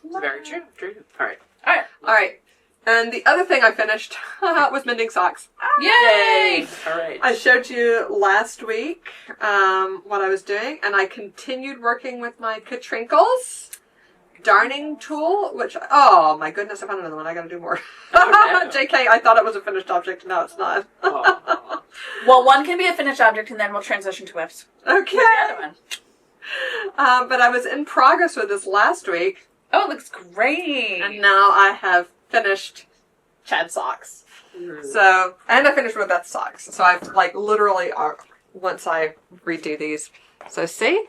It's very true. True. All right. All right. All right. And the other thing I finished was mending socks. Yay! All right. I showed you last week what I was doing, and I continued working with my Katrinkles darning tool, which, oh my goodness, I found another one. I gotta do more. Oh, no. JK, I thought it was a finished object. No, it's not. Aw. Well, one can be a finished object, and then we'll transition to whips. Okay. The other one. But I was in progress with this last week. Oh, it looks great. And now I have finished Chad's socks. So, and I finished with Beth's socks. So I've literally, once I redo these. So see?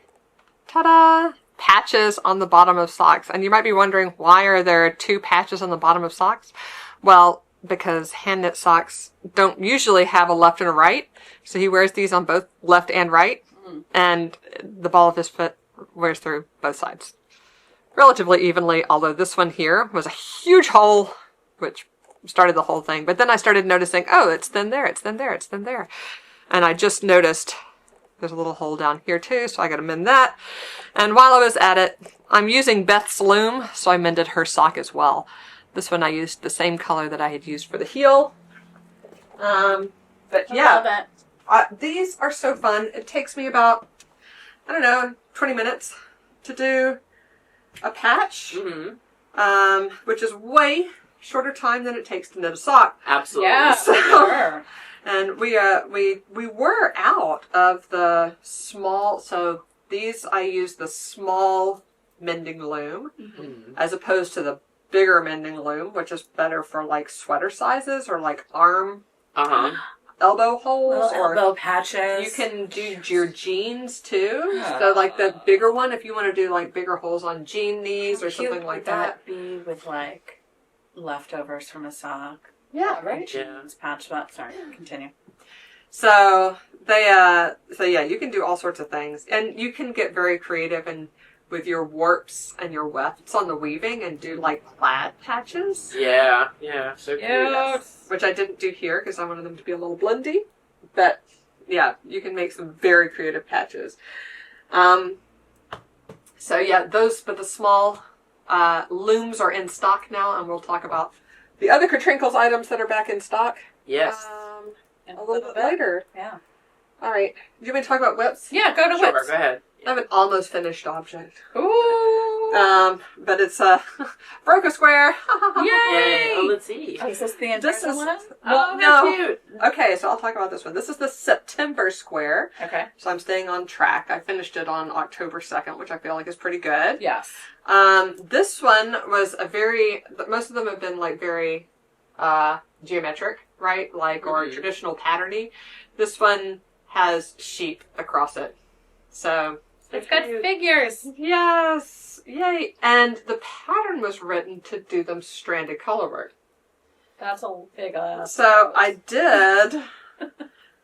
Ta-da! Patches on the bottom of socks. And you might be wondering, why are there 2 patches on the bottom of socks? Well, because hand knit socks don't usually have a left and a right. So he wears these on both left and right. And the ball of his foot wears through both sides relatively evenly, although this one here was a huge hole, which started the whole thing. But then I started noticing, oh, it's thin there, it's thin there, it's thin there. And I just noticed there's a little hole down here too, so I gotta mend that. And while I was at it, I'm using Beth's loom, so I mended her sock as well. This one I used the same color that I had used for the heel. But yeah, these are so fun. It takes me about, 20 minutes to do a patch, which is way shorter time than it takes to knit a sock. Absolutely. Yeah, so, sure. And we were out of the small, so these I use the small mending loom as opposed to the bigger mending loom, which is better for sweater sizes or arm elbow holes or elbow patches. You can do your jeans too. So the bigger one, if you want to do bigger holes on jean knees or something like that. Be with leftovers from a sock. Yeah, right. Jeans, patch that. Sorry, continue. So you can do all sorts of things, and you can get very creative and with your warps and your wefts on the weaving and do plaid patches. Yeah, so cute. Which I didn't do here because I wanted them to be a little blendy. But yeah, you can make some very creative patches. So yeah, but the small looms are in stock now, and we'll talk about the other Chronicles items that are back in stock. Yes. A little bit later. Yeah. All right. Do you want me to talk about whips? Yeah, go to whips. Go ahead. I have an almost finished object. Ooh. But it's a Berroco square. Yay! Oh, let's see. Is this the entire one? No. Cute. Okay, so I'll talk about this one. This is the September square. Okay. So I'm staying on track. I finished it on October 2nd, which I feel like is pretty good. Yes. This one was most of them have been very geometric, right? Or traditional patterny. This one has sheep across it. So it's got figures. Yes. Yay. And the pattern was written to do them stranded colorwork. That's a big So I did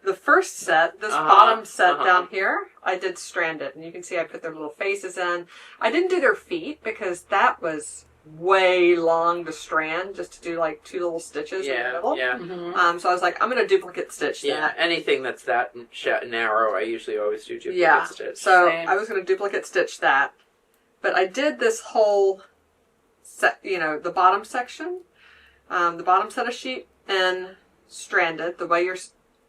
the first set, this bottom set down here, I did stranded. And you can see I put their little faces in. I didn't do their feet because that was way long to strand just to do 2 little stitches in the middle. Yeah. So I was like, I'm going to duplicate stitch that. Yeah, anything that's that narrow, I usually always do duplicate stitch. So I was going to duplicate stitch that. But I did this whole set, the bottom section, the bottom set of sheep, and stranded the way you're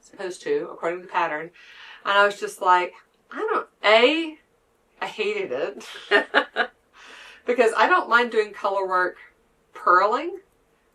supposed to, according to the pattern. And I was just like, I hated it. Because I don't mind doing color work purling,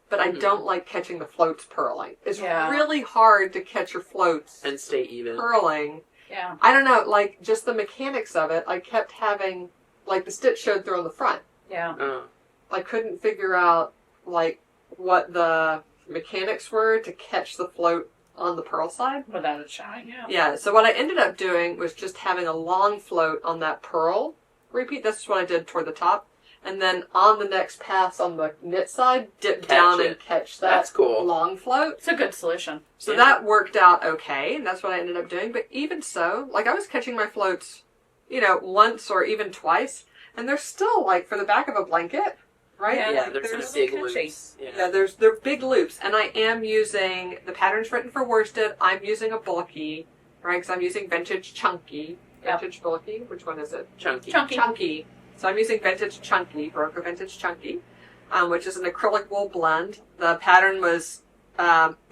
but I don't like catching the floats purling. It's really hard to catch your floats and stay even purling. Yeah. I don't know, just the mechanics of it, I kept having, the stitch showed through on the front. Yeah. I couldn't figure out, what the mechanics were to catch the float on the purl side. Without it showing, yeah. Yeah, so what I ended up doing was just having a long float on that purl repeat. This is what I did toward the top. And then on the next pass on the knit side, dip down and catch that That's cool. long float. It's a good solution. So that worked out okay, and that's what I ended up doing. But even so, I was catching my floats, once or even twice, and they're still, for the back of a blanket, right? Yeah, there's big loops. Yeah, they're big loops. And I am using, the pattern's written for worsted, I'm using a bulky, right? Because I'm using vintage chunky. Vintage bulky, which one is it? Chunky. So I'm using Vintage Chunky, Berroco Vintage Chunky, which is an acrylic wool blend. The pattern was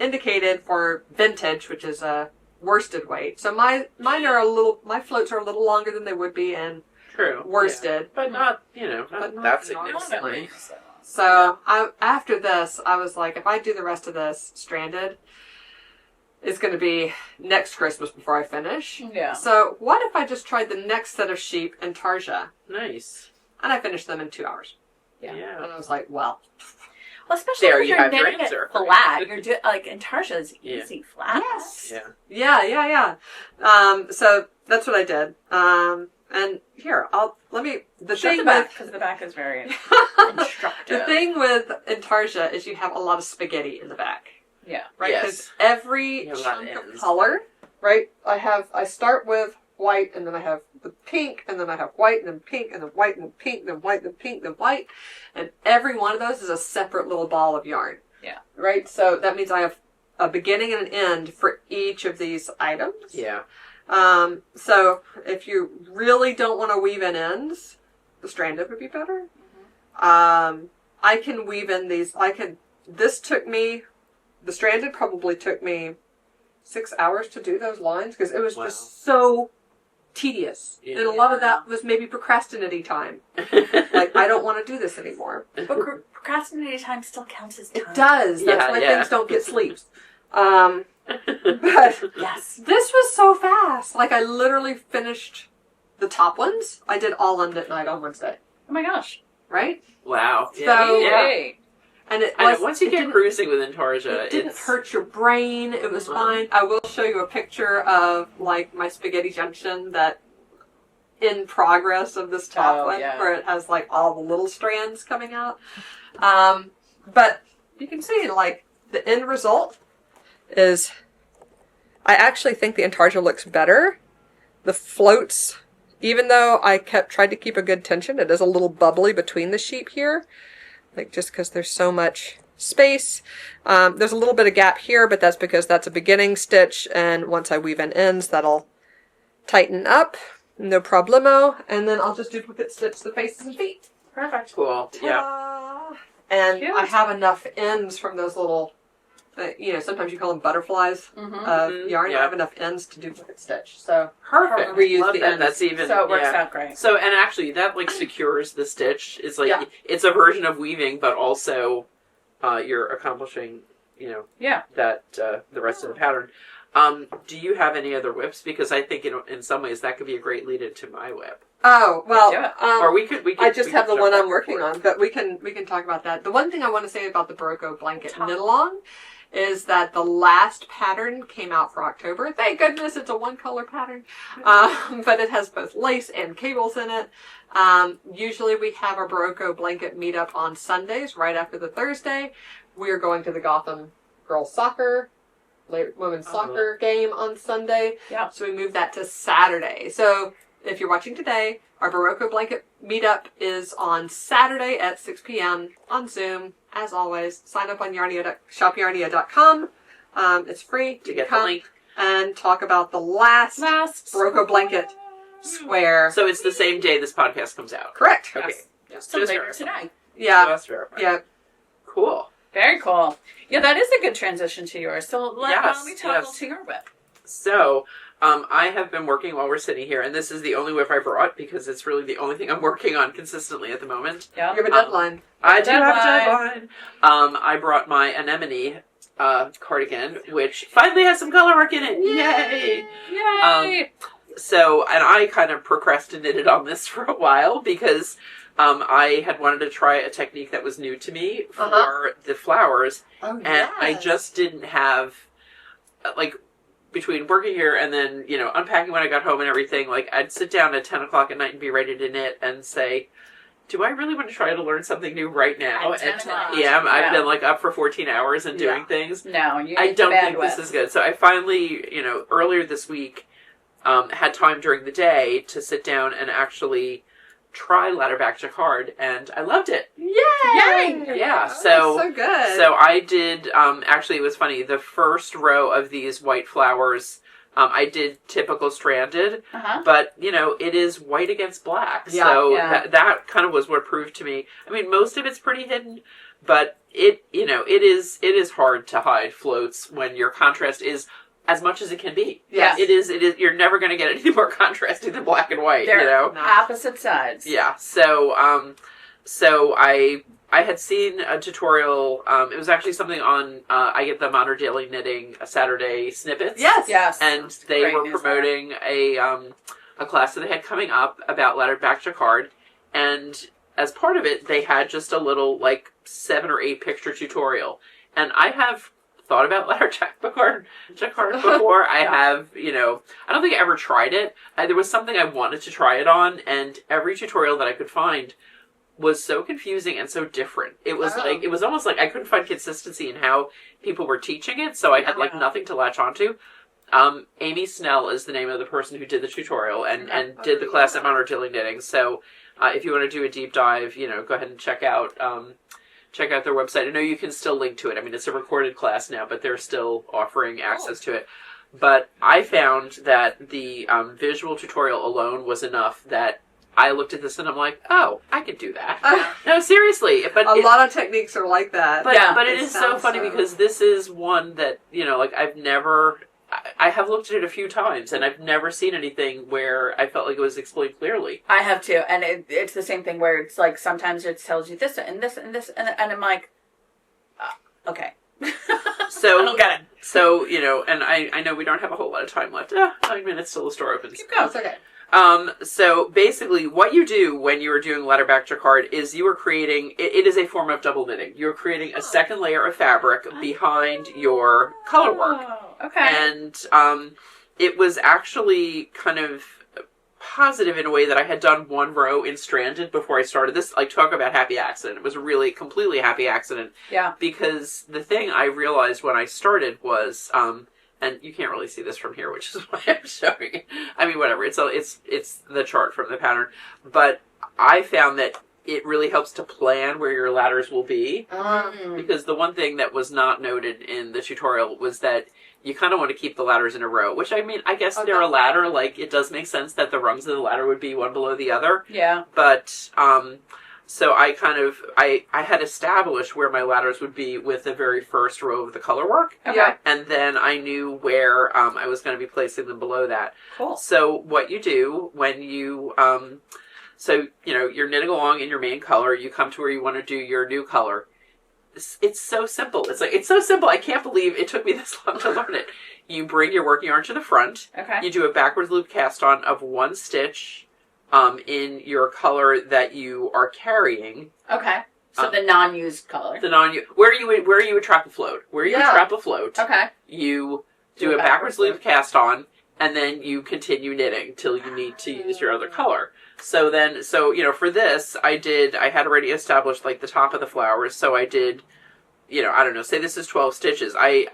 indicated for vintage, which is a worsted weight. So my floats are a little longer than they would be in worsted. But not, not that significantly. So, after this, I was like, if I do the rest of this stranded, is going to be next Christmas before I finish. Yeah. So what if I just tried the next set of sheep in Tarja? Nice. And I finished them in 2 hours. Yeah. And I was like, well, especially there if you you're have your knitting answer. it flat. You're doing like Intarsia's easy flat. Yes. Yeah. Yeah. So that's what I did. And here, the Show thing the back, with, because the back is very instructive. the thing with Intarsia is you have a lot of spaghetti in the back. Yeah. Right? Yes. Because every chunk of color, right? I start with white, and then I have the pink, and then I have white, and then pink, and then white, and then pink, then white, then pink, then white. And every one of those is a separate little ball of yarn. Yeah. Right? So that means I have a beginning and an end for each of these items. Yeah. So if you really don't want to weave in ends, the stranded would be better. Mm-hmm. I can weave in these. The stranded probably took me 6 hours to do those lines because it was just so tedious. Yeah. And a lot of that was maybe procrastinating time. Like, I don't want to do this anymore. But procrastinating time still counts as time. It does. That's why things don't get sleeps. But yes, this was so fast. Like, I literally finished the top ones. I did all on knit night on Wednesday. Oh my gosh. Right? Wow. So, yeah. And once you get cruising with Intarsia, it didn't hurt your brain. It was fine. I will show you a picture of like my spaghetti junction that in progress of this top one, where it has like all the little strands coming out. But you can see like the end result is. I actually think the Intarsia looks better. The floats, even though I tried to keep a good tension, it is a little bubbly between the sheep here. Like, just because there's so much space. There's a little bit of gap here, but that's because that's a beginning stitch, and once I weave in ends, that'll tighten up. No problemo. And then I'll just duplicate stitch the faces and feet. Perfect. Cool. Ta-da! Yeah. And Cute. I have enough ends from those little, sometimes you call them butterflies of yarn. Yeah. I have enough ends to duplicate stitch. So Perfect. Reuse Love the that. ends. That's even So it works out great. So, and actually, that like secures the stitch. It's like it's a version of weaving, but also you're accomplishing, that the rest of the pattern. Do you have any other whips? Because I think in some ways that could be a great lead into my whip. Oh well, or we could. I just have the one I'm working on, but we can talk about that. The one thing I want to say about the Berroco blanket Knitalong is that the last pattern came out for October. Thank goodness it's a one-color pattern. But it has both lace and cables in it. Usually we have our Berroco blanket meetup on Sundays, right after the Thursday. We're going to the Gotham girls soccer, women's soccer game on Sunday. Yeah. So we moved that to Saturday. So if you're watching today, our Berroco blanket meetup is on Saturday at 6 p.m. on Zoom. As always, sign up on shopyarnia.com. It's free to get come the link and talk about the last Berroco blanket square. So it's the same day this podcast comes out. Correct. Okay. Yes. So later today. Yeah. Yeah. Cool. Very cool. Yeah, that is a good transition to yours. So let me toggle to your whip. So, I have been working while we're sitting here, and this is the only whip I brought because it's really the only thing I'm working on consistently at the moment. Yeah. You have a deadline. I do have a deadline. I brought my anemone cardigan, which finally has some color work in it. Yay! Yay! And I kind of procrastinated on this for a while because I had wanted to try a technique that was new to me for the flowers, and I just didn't have, between working here and then, unpacking when I got home and everything, I'd sit down at 10 o'clock at night and be ready to knit and say, do I really want to try to learn something new right now? At 10 o'clock. I've been up for 14 hours and doing things. No, I don't think this is good. So I finally, earlier this week, had time during the day to sit down and actually try Ladderback Jacquard, and I loved it. Yay! Yeah, so good. So I did, actually it was funny, the first row of these white flowers, I did typical stranded, but, it is white against black. Yeah, so that kind of was what proved to me. I mean, most of it's pretty hidden, but it is hard to hide floats when your contrast is as much as it can be. Yeah. It is, you're never going to get any more contrasting than black and white, They're opposite sides. Yeah. So I I had seen a tutorial. It was actually something on. I get the Modern Daily Knitting Saturday snippets. Yes. And they were promoting a class that they had coming up about Ladderback Jacquard, and as part of it, they had just a little 7 or 8 picture tutorial. And I have thought about Ladderback Jacquard before. I have, I don't think I ever tried it. There was something I wanted to try it on, and every tutorial that I could find was so confusing and so different. It was it was almost like I couldn't find consistency in how people were teaching it, so I had nothing to latch onto. Amy Snell is the name of the person who did the tutorial and did the class at Modern Daily Knitting. So if you want to do a deep dive, go ahead and check out their website. I know you can still link to it. I mean, it's a recorded class now, but they're still offering access to it. But I found that the visual tutorial alone was enough that I looked at this and I'm like, oh, I could do that. No, seriously. But a lot of techniques are like that. But it is so funny because this is one that, I have looked at it a few times and I've never seen anything where I felt like it was explained clearly. I have too. And it's the same thing where it's sometimes it tells you this and this and this and I'm like, okay. So, I don't get it. So, and I know we don't have a whole lot of time left. 9 minutes till the store opens. Keep going. It's okay. So basically what you do when you are doing Ladderback Jacquard is you are creating, it is a form of double knitting. You're creating a second layer of fabric behind your color work. Okay. And, it was actually kind of positive in a way that I had done one row in stranded before I started this. Talk about happy accident. It was a really completely happy accident. Yeah. Because the thing I realized when I started was, and you can't really see this from here, which is why I'm showing it. I mean, whatever. It's the chart from the pattern. But I found that it really helps to plan where your ladders will be. Because the one thing that was not noted in the tutorial was that you kind of want to keep the ladders in a row. Which, I mean, I guess they're a ladder. It does make sense that the rungs of the ladder would be one below the other. Yeah. But, so I had established where my ladders would be with the very first row of the color work. Okay. Yeah. And then I knew where I was going to be placing them below that. Cool. So what you do when you, you're knitting along in your main color, you come to where you want to do your new color. It's so simple. It's so simple. I can't believe it took me this long to learn it. You bring your working yarn to the front. Okay. You do a backwards loop cast on of 1 stitch in your color that you are carrying. Okay. So the non-used color. Where you would trap a float. Where you would trap a float. Okay. You do a backwards loop cast on, and then you continue knitting till you need to use your other color. So for this, I had already established the top of the flowers, so I did, I don't know, say this is 12 stitches. I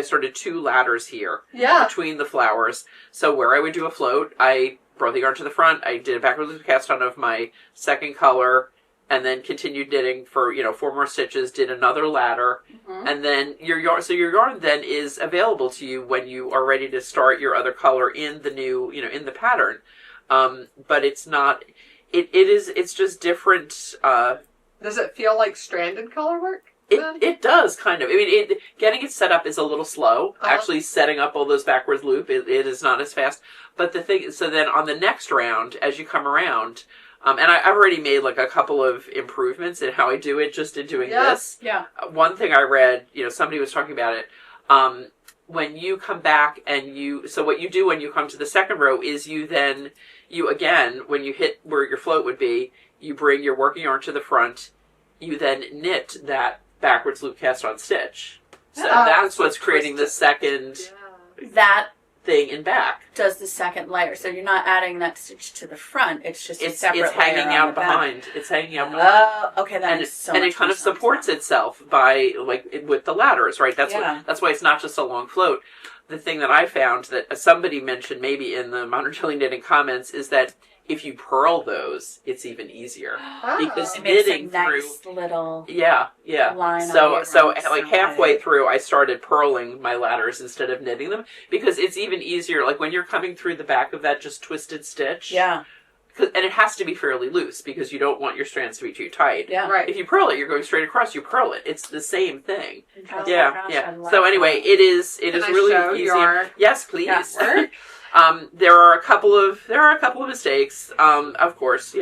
started 2 ladders here. Yeah. Between the flowers. So where I would do a float, I brought the yarn to the front, I did a backward loop cast on of my second color, and then continued knitting for, 4 more stitches, did another ladder, and then your yarn then is available to you when you are ready to start your other color in the new, in the pattern. But it's not, it's just different. Does it feel like stranded color work? It does, kind of. I mean, getting it set up is a little slow. Actually, setting up all those backwards loop, it is not as fast. But the thing, so then on the next round, as you come around, and I've already made a couple of improvements in how I do it just in doing this. Yeah. One thing I read, somebody was talking about it, when you come back so what you do when you come to the second row is you again, when you hit where your float would be, you bring your working yarn to the front, you then knit that backwards loop cast on stitch. So that's what's creating the second That thing in back. Does the second layer. So you're not adding that stitch to the front. It's just a separate layer. It's hanging out behind. Back. It's hanging out behind. Oh, okay. That makes so much and it kind of supports itself by with the ladders, right? That's why it's not just a long float. The thing that I found that somebody mentioned maybe in the Modern Daily Knitting comments is that if you purl those, it's even easier because it knitting makes a nice little line. So halfway through, I started purling my ladders instead of knitting them because it's even easier. When you're coming through the back of that just twisted stitch, and it has to be fairly loose because you don't want your strands to be too tight. Yeah, right. If you purl it, you're going straight across. You purl it. It's the same thing. Oh yeah. So anyway, it is really easy. Yes, please. Yeah. There are a couple of mistakes. Of course,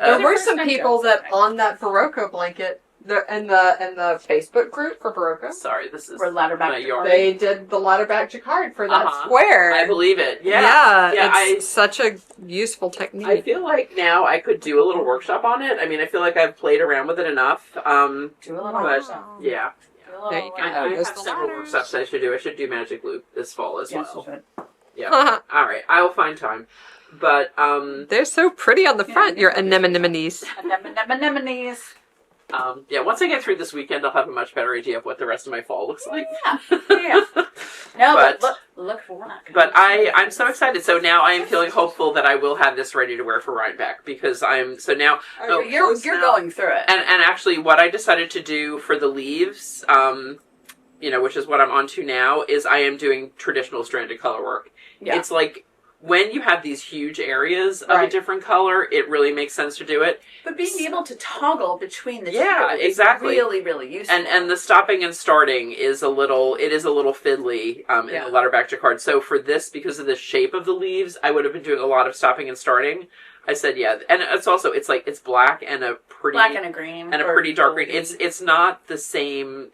There were some people that on that Berroco blanket, in the Facebook group for Berroco. Sorry, this is for Ladderback Jacquard. They did the Ladderback Jacquard for that square. I believe it. Yeah. It's such a useful technique. I feel like now I could do a little workshop on it. I mean, I feel like I've played around with it enough. Do a little workshop. Yeah. There you go. I have several workshops I should do. I should do Magic Loop this fall as well. Yeah. All right. I will find time. But they're so pretty on the front. Your anemones. Anemones. Once I get through this weekend, I'll have a much better idea of what the rest of my fall looks like. Yeah. No, but look for one. But I'm so excited. So now I am feeling hopeful that I will have this ready to wear for Rhinebeck because you're going through it. And actually, what I decided to do for the leaves, which is what I'm on to now, is I am doing traditional stranded color work. Yeah. It's like when you have these huge areas of a different color, it really makes sense to do it. But being able to toggle between the two is really, really useful. And the stopping and starting is a little fiddly in the Ladderback Jacquard. So for this, because of the shape of the leaves, I would have been doing a lot of stopping and starting. I said, and it's black and a pretty... Black and a green. And a pretty dark green. It's not the same...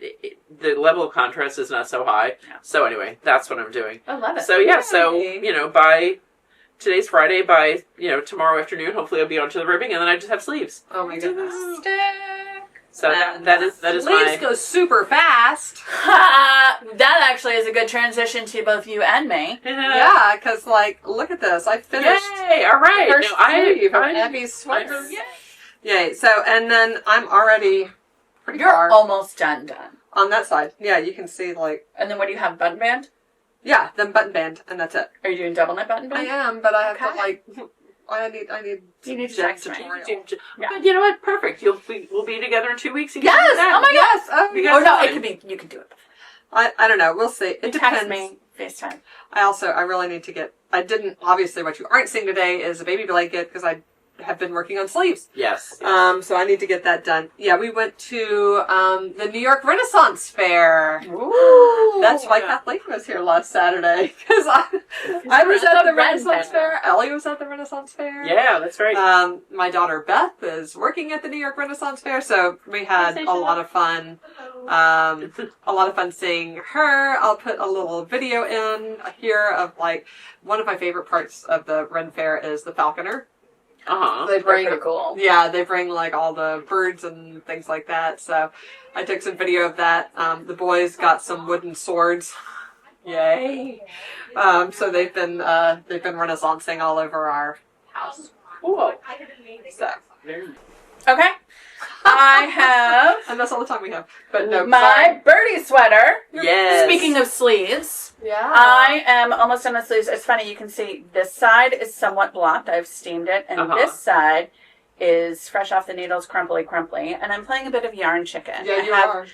the level of contrast is not so high. Yeah. So anyway, that's what I'm doing. I love it. So by... Today's Friday, by, tomorrow afternoon, hopefully I'll be onto the ribbing, and then I just have sleeves. Oh my goodness. So that is sleeves go super fast. That actually is a good transition to both you and me. Yeah, because, look at this. I finished. Yay, all right. First sleeve of Abby's sweater. Yay. So, and then I'm already pretty far. You're almost done. On that side. Yeah, you can see, And then what do you have, button band? Yeah, then button band, and that's it. Are you doing double knit button band? I am, but I have to, I need you need to tutorial. Yeah. But you know what? Perfect. We'll be together in 2 weeks. Yes! Oh my yes! Oh no, it could be. You can do it. I don't know. We'll see. It depends. Text me. FaceTime. I really need to get. I didn't. Obviously, what you aren't seeing today is a baby blanket because I have been working on sleeves. Yes. So I need to get that done. Yeah, we went to the New York Renaissance Fair. Ooh. That's why Kathleen was here last Saturday because I was at the Renaissance Fair. Ellie was at the Renaissance Fair. Yeah, that's right. My daughter Beth is working at the New York Renaissance Fair, so we had a lot of fun. A lot of fun seeing her. I'll put a little video in here of one of my favorite parts of the Ren Fair is the falconer. They bring pretty cool. Yeah, they bring all the birds and things like that. So I took some video of that. The boys got some wooden swords. Yay! So they've been renaissancing all over our house. Cool. So okay. I have, and that's all the time we have. But no, my birdie sweater. Yes. Speaking of sleeves, yeah, I am almost done with sleeves. It's funny, you can see this side is somewhat blocked. I've steamed it, and this side is fresh off the needles, crumply, and I'm playing a bit of yarn chicken. Yeah, you are.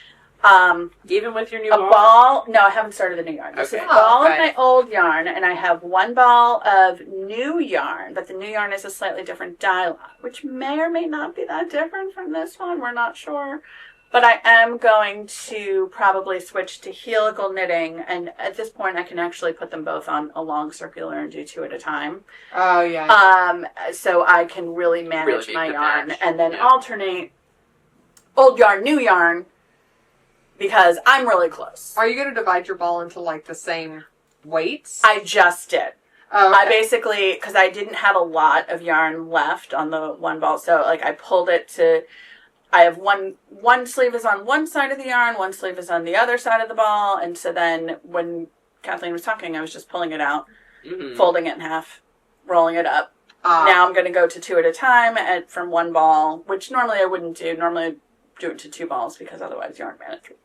Even with your new ball? No, I haven't started the new yarn. This is a ball of my old yarn, and I have one ball of new yarn, but the new yarn is a slightly different dye lot, which may or may not be that different from this one. We're not sure. But I am going to probably switch to helical knitting, and at this point I can actually put them both on a long circular and do 2 at a time. Oh, yeah. So I can really manage my yarn, and then alternate old yarn, new yarn, because I'm really close. Are you going to divide your ball into the same weights? I just did. Oh, okay. I basically, because I didn't have a lot of yarn left on the one ball, so I pulled it to, I have one sleeve is on one side of the yarn, one sleeve is on the other side of the ball, and so then when Kathleen was talking, I was just pulling it out, folding it in half, rolling it up. Now I'm going to go to 2 at a time from one ball, which normally I wouldn't do. Normally I'd do it to 2 balls because otherwise yarn management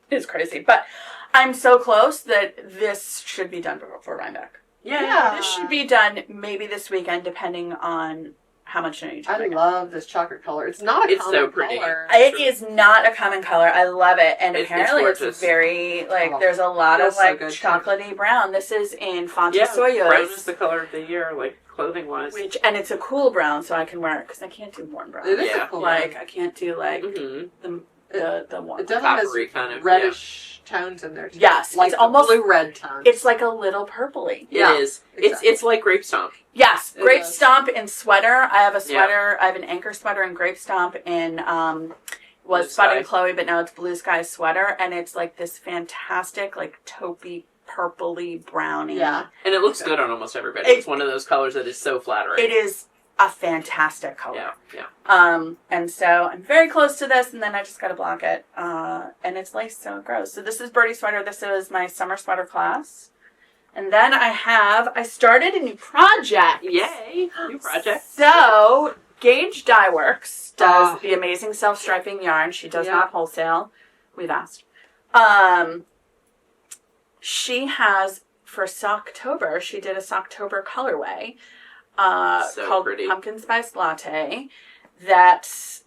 is crazy. But I'm so close that this should be done for Rhinebeck. Yeah. This should be done maybe this weekend, depending on how much I need to bring. I love this chocolate color. It's not a common color. It is not a common color. I love it. And apparently it's very, there's a lot of, chocolatey brown. This is in Fontesoyos. Brown is the color of the year, clothing-wise. And it's a cool brown, so I can wear it, because I can't do warm brown. It is a cool brown. I can't do, the warm. It definitely has kind of reddish tones in there, too. Yes. It's almost blue-red tones. It's like a little purpley. Yeah. It is. Exactly. It's like grape stomp. Yes. Grape Stomp in sweater. I have a sweater. I have an anchor sweater in Grape Stomp in was Spud and Chloe, but now it's Blue Sky sweater, and it's like this fantastic, like taupey, purpley, browny. Yeah, and it looks good on almost everybody. It's one of those colors that is so flattering. It is a fantastic color. Yeah. And so I'm very close to this, and then I just got to block it. And it's lace, so it grows. So this is Birdie's sweater. This is my summer sweater class. And then I started a new project. Yay! New project. So Gage Dye Works does the amazing self-striping yarn. She does not wholesale. We've asked. She has, for Socktober, she did a Socktober colorway called pretty. Pumpkin Spice Latte. That's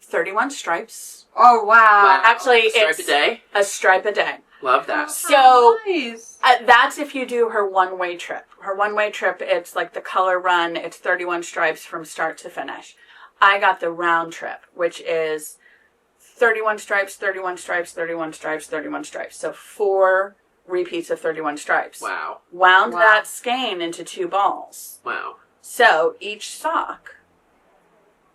31 stripes. Oh, wow. Actually, it's a stripe a day. Love that. So nice. That's if you do her one-way trip. Her one-way trip, it's like the color run. It's 31 stripes from start to finish. I got the round trip, which is 31 stripes, 31 stripes, 31 stripes, 31 stripes. So 4 repeats of 31 stripes. Wow. Wound that skein into 2 balls. Wow. So each sock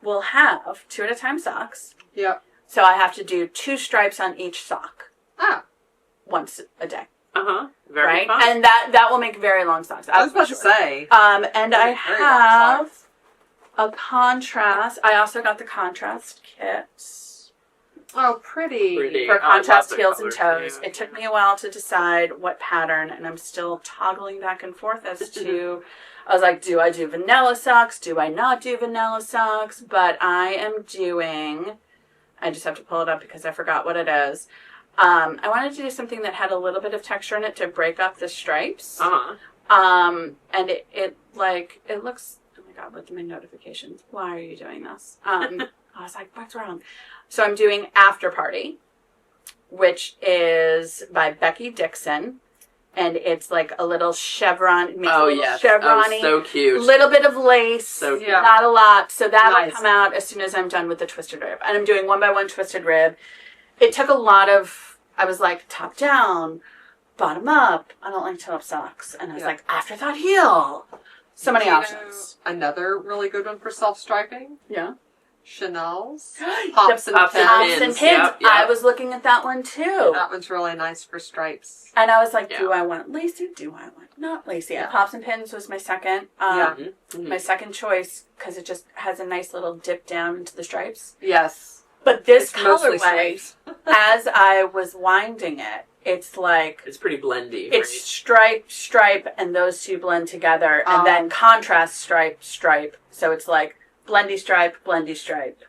will have 2 at a time socks. Yep. So I have to do 2 stripes on each sock. Once a day. Very fun. And that will make very long socks. I was about to say. And I have a contrast. I also got the contrast kit. Oh, pretty. For contrast heels and colors, toes. It took me a while to decide what pattern, and I'm still toggling back and forth as to... I was like, do I do vanilla socks? Do I not do vanilla socks? But I am doing... I just have to pull it up because I forgot what it is. I wanted to do something that had a little bit of texture in it to break up the stripes. And it looks... Oh my God, what's my notifications? Why are you doing this? I was like, what's wrong? So I'm doing After Party, which is by Becky Dixon. And it's like a little chevron. Chevron-y. So cute. Little bit of lace. So cute. Not a lot. So that'll come out as soon as I'm done with the twisted rib. And I'm doing 1x1 twisted rib. It took a lot of, I was like, top down, bottom up. I don't like toe-up socks. And I was like, afterthought heel. So many options. Another really good one for self-striping. Yeah. Chanel's Pops and Pins. Yep. I was looking at that one too. That one's really nice for stripes. And I was like, do I want lacy? Do I want not lacy? Yeah. Pops and Pins was my second. My second choice because it just has a nice little dip down into the stripes. Yes. But this colorway, as I was winding it, it's like... It's pretty blendy, It's stripe, and those 2 blend together, and then contrast stripe. So it's like blendy stripe.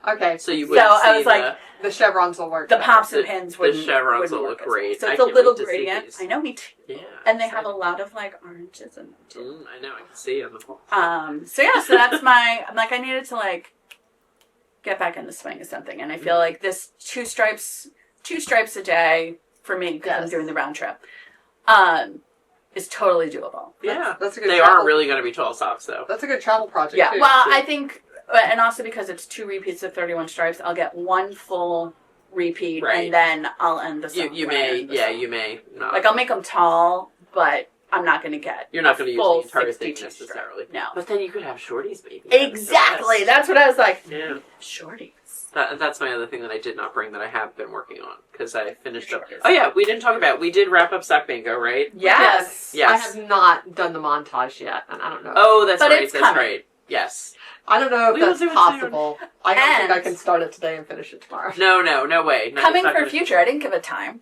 Okay. So you would I was like... The chevrons will work. The Pops and Pins would The chevrons will look great. So it's a little gradient. I know, me too. Yeah. And they have a lot of like oranges in them too. I know, I can see on the wall. So that's my... I'm like, I needed to like... get back in the swing of something, and I feel like this 2 stripes a day for me because I'm doing the round trip is totally doable. Yeah, that's a good. They aren't really going to be tall socks though. That's a good travel project. Yeah, too. well, I think, and also because it's 2 repeats of 31 stripes, I'll get 1 full repeat, and then I'll end the song. You may not. Like I'll make them tall, but I'm not going to get. You're not going to use the entire thing necessarily. No, but then you could have shorties, maybe. Exactly. That's what I was like. Yeah, shorties. That's my other thing that I did not bring that I have been working on because I finished up. Oh yeah, we didn't talk about. We did wrap up Sock Bingo, right? Yes. I have not done the montage yet, and I don't know. Oh, that's right. That's right. Yes. I don't know if that's possible. I don't think I can start it today and finish it tomorrow. No way. No, coming for future. I didn't give a time.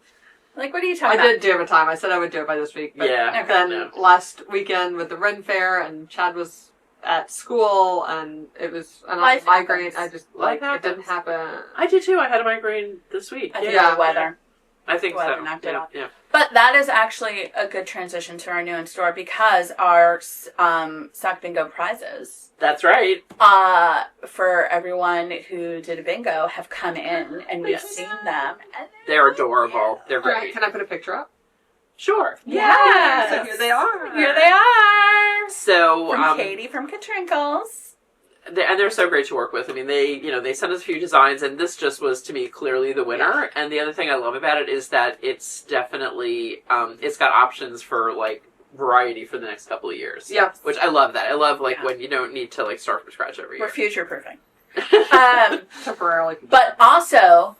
Like, what are you talking about? I did give a time. I said I would do it by this week. But then last weekend with the Ren Fair and Chad was at school and it was a migraine. I just, it didn't happen. I did too. I had a migraine this week. I think the weather. I think so. Knocked it off. Yeah. But that is actually a good transition to our new in store because our Sock Bingo prizes. That's right. For everyone who did a bingo have come in and we've seen them. And they're adorable. They're great. Right. Can I put a picture up? Sure. Yeah. So here they are. Here they are. So from Katie from Katrinkles. They're so great to work with. I mean, they sent us a few designs, and this just was, to me, clearly the winner. And the other thing I love about it is that it's definitely, it's got options for, like, variety for the next couple of years. Yeah. Which I love that. I love, when you don't need to, start from scratch every year. We're future-proofing. Temporarily. But also,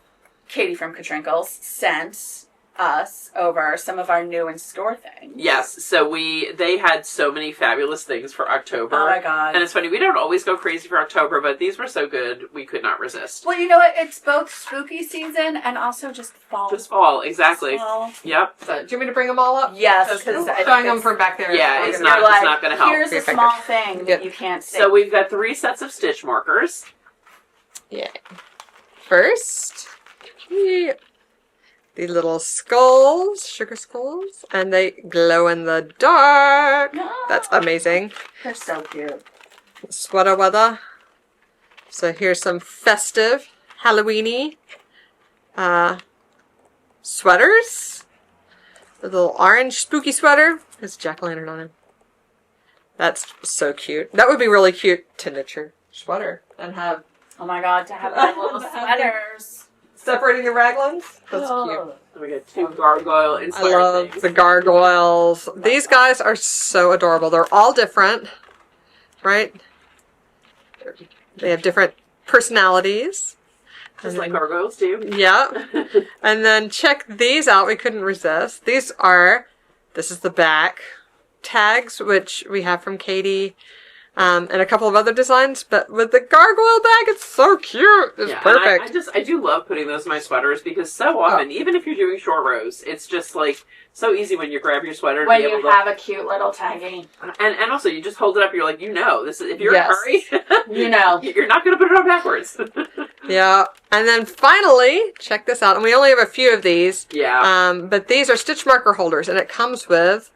Katie from Katrinkles sent us over some of our new in-store things. Yes, so they had so many fabulous things for October. Oh my god. And it's funny, we don't always go crazy for October, but these were so good, we could not resist. Well, you know what? It's both spooky season and also just fall. Just fall, exactly. Fall. Yep. So, do you want me to bring them all up? Yes, because showing them from back there. Yeah, it's not going to help. Here's a small thing that you can't see. So we've got 3 sets of stitch markers. Yeah. First, the little skulls, sugar skulls, and they glow in the dark. That's amazing. They're so cute. Sweater weather. So here's some festive, Halloween-y sweaters. The little orange spooky sweater has jack-o'-lantern on him. That's so cute. That would be really cute to knit your sweater and have. Oh my god, to have like little sweaters. Separating the raglans? That's cute. We got 2 gargoyle inspired I love things. the gargoyles. These guys are so adorable. They're all different, right? They have different personalities. Just like gargoyles do. Yeah. And then check these out. We couldn't resist. This is the back tags, which we have from Katie. And a couple of other designs, but with the gargoyle bag, it's so cute. It's perfect. I do love putting those in my sweaters because so often, even if you're doing short rows, it's just so easy when you grab your sweater. When you have a cute little tagging. And also, you just hold it up, you're like, this is, if you're in a hurry, you're not going to put it on backwards. Yeah. And then finally, check this out. And we only have a few of these. Yeah. But these are stitch marker holders, and it comes with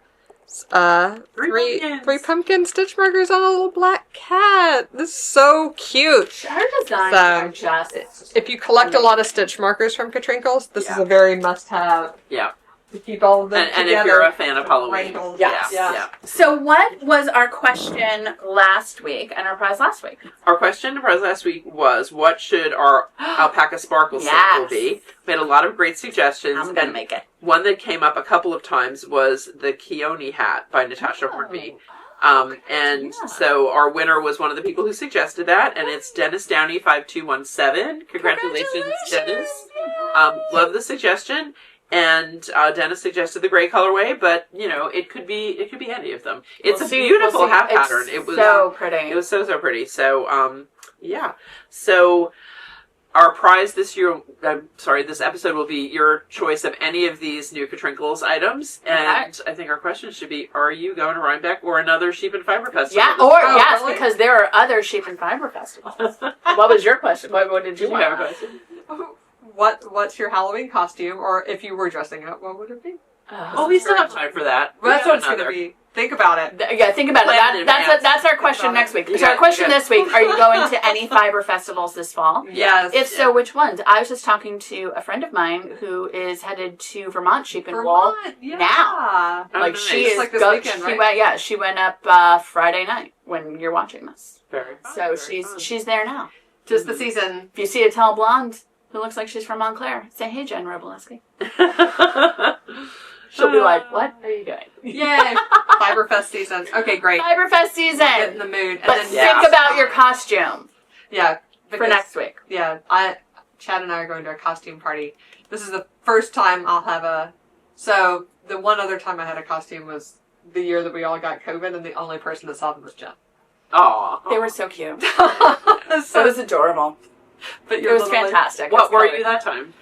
three pumpkin stitch markers on a little black cat. This is so cute. Her designs are just... If you collect a lot of stitch markers from Katrinkles, this is a very must-have. Yeah. To keep all of them and together. if you're a fan of Halloween. Yes. Yeah. So what was our question last week and our prize last week? Our question and prize last week was, what should our alpaca sparkle sample be? We had a lot of great suggestions. I'm going to make it. One that came up a couple of times was the Keone hat by Natasha Hornby. So our winner was one of the people who suggested that, and it's Dennis Downey 5217. Congratulations, Dennis. Love the suggestion. And Dennis suggested the gray colorway, but it could be any of them. It's a beautiful hat pattern. It was so pretty. It was so pretty. So yeah. So our prize this episode will be your choice of any of these new Katrinkles items. And I think our question should be, are you going to Rhinebeck or another Sheep and Fiber Festival? Yeah, really? Because there are other Sheep and Fiber Festivals. What was your question? What did you have a question? What's your Halloween costume, or if you were dressing up, what would it be? Well, we still have time for that. Well, that's what it's going to be. Think about it. Yeah, think about it. That's our question next week. So our question this week, are you going to any fiber festivals this fall? Yes. If so, which ones? I was just talking to a friend of mine who is headed to Vermont Sheep and Wool now. Nice. She is like this weekend, right? She went up Friday night when you're watching this. Very fun. So she's there now. Just the season. If you see a tall blonde who looks like she's from Montclair, say, hey, Jen Roboleski. She'll be like, what are you doing? Yay. Fiberfest season. Okay, great. Fiberfest season. Get in the mood. But think about your costume. Yeah. For next week. Yeah. Chad and I are going to a costume party. This is the first time I'll have so the one other time I had a costume was the year that we all got COVID, and the only person that saw them was Jen. Aww. They were so cute. It was adorable. But it was fantastic. What were you that time?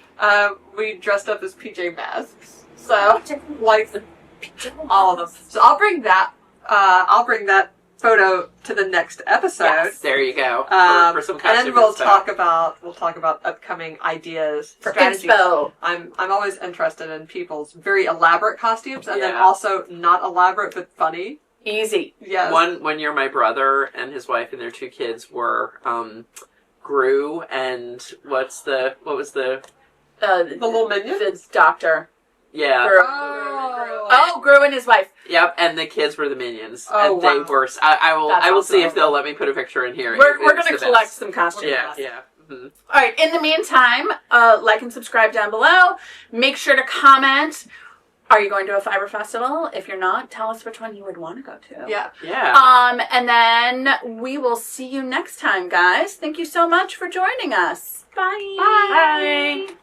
We dressed up as PJ Masks. So, like, all of them. So I'll bring that photo to the next episode. Yes, there you go. For some costume and then we'll talk about upcoming ideas for strategies. inspo. I'm always interested in people's very elaborate costumes, and then also not elaborate but funny. Easy. Yes. One year, my brother and his wife and their 2 kids were Gru and what was the little minion? The doctor. Yeah. Gru and his wife. Yep, and the kids were the minions. Oh, and they were. I will see if they'll let me put a picture in here. We're going to collect some costumes. Yeah. Mm-hmm. All right. In the meantime, like and subscribe down below. Make sure to comment Are you going to a fiber festival? If you're not, tell us which one you would want to go to. Yeah. Yeah. And then we will see you next time, guys. Thank you so much for joining us. Bye. Bye.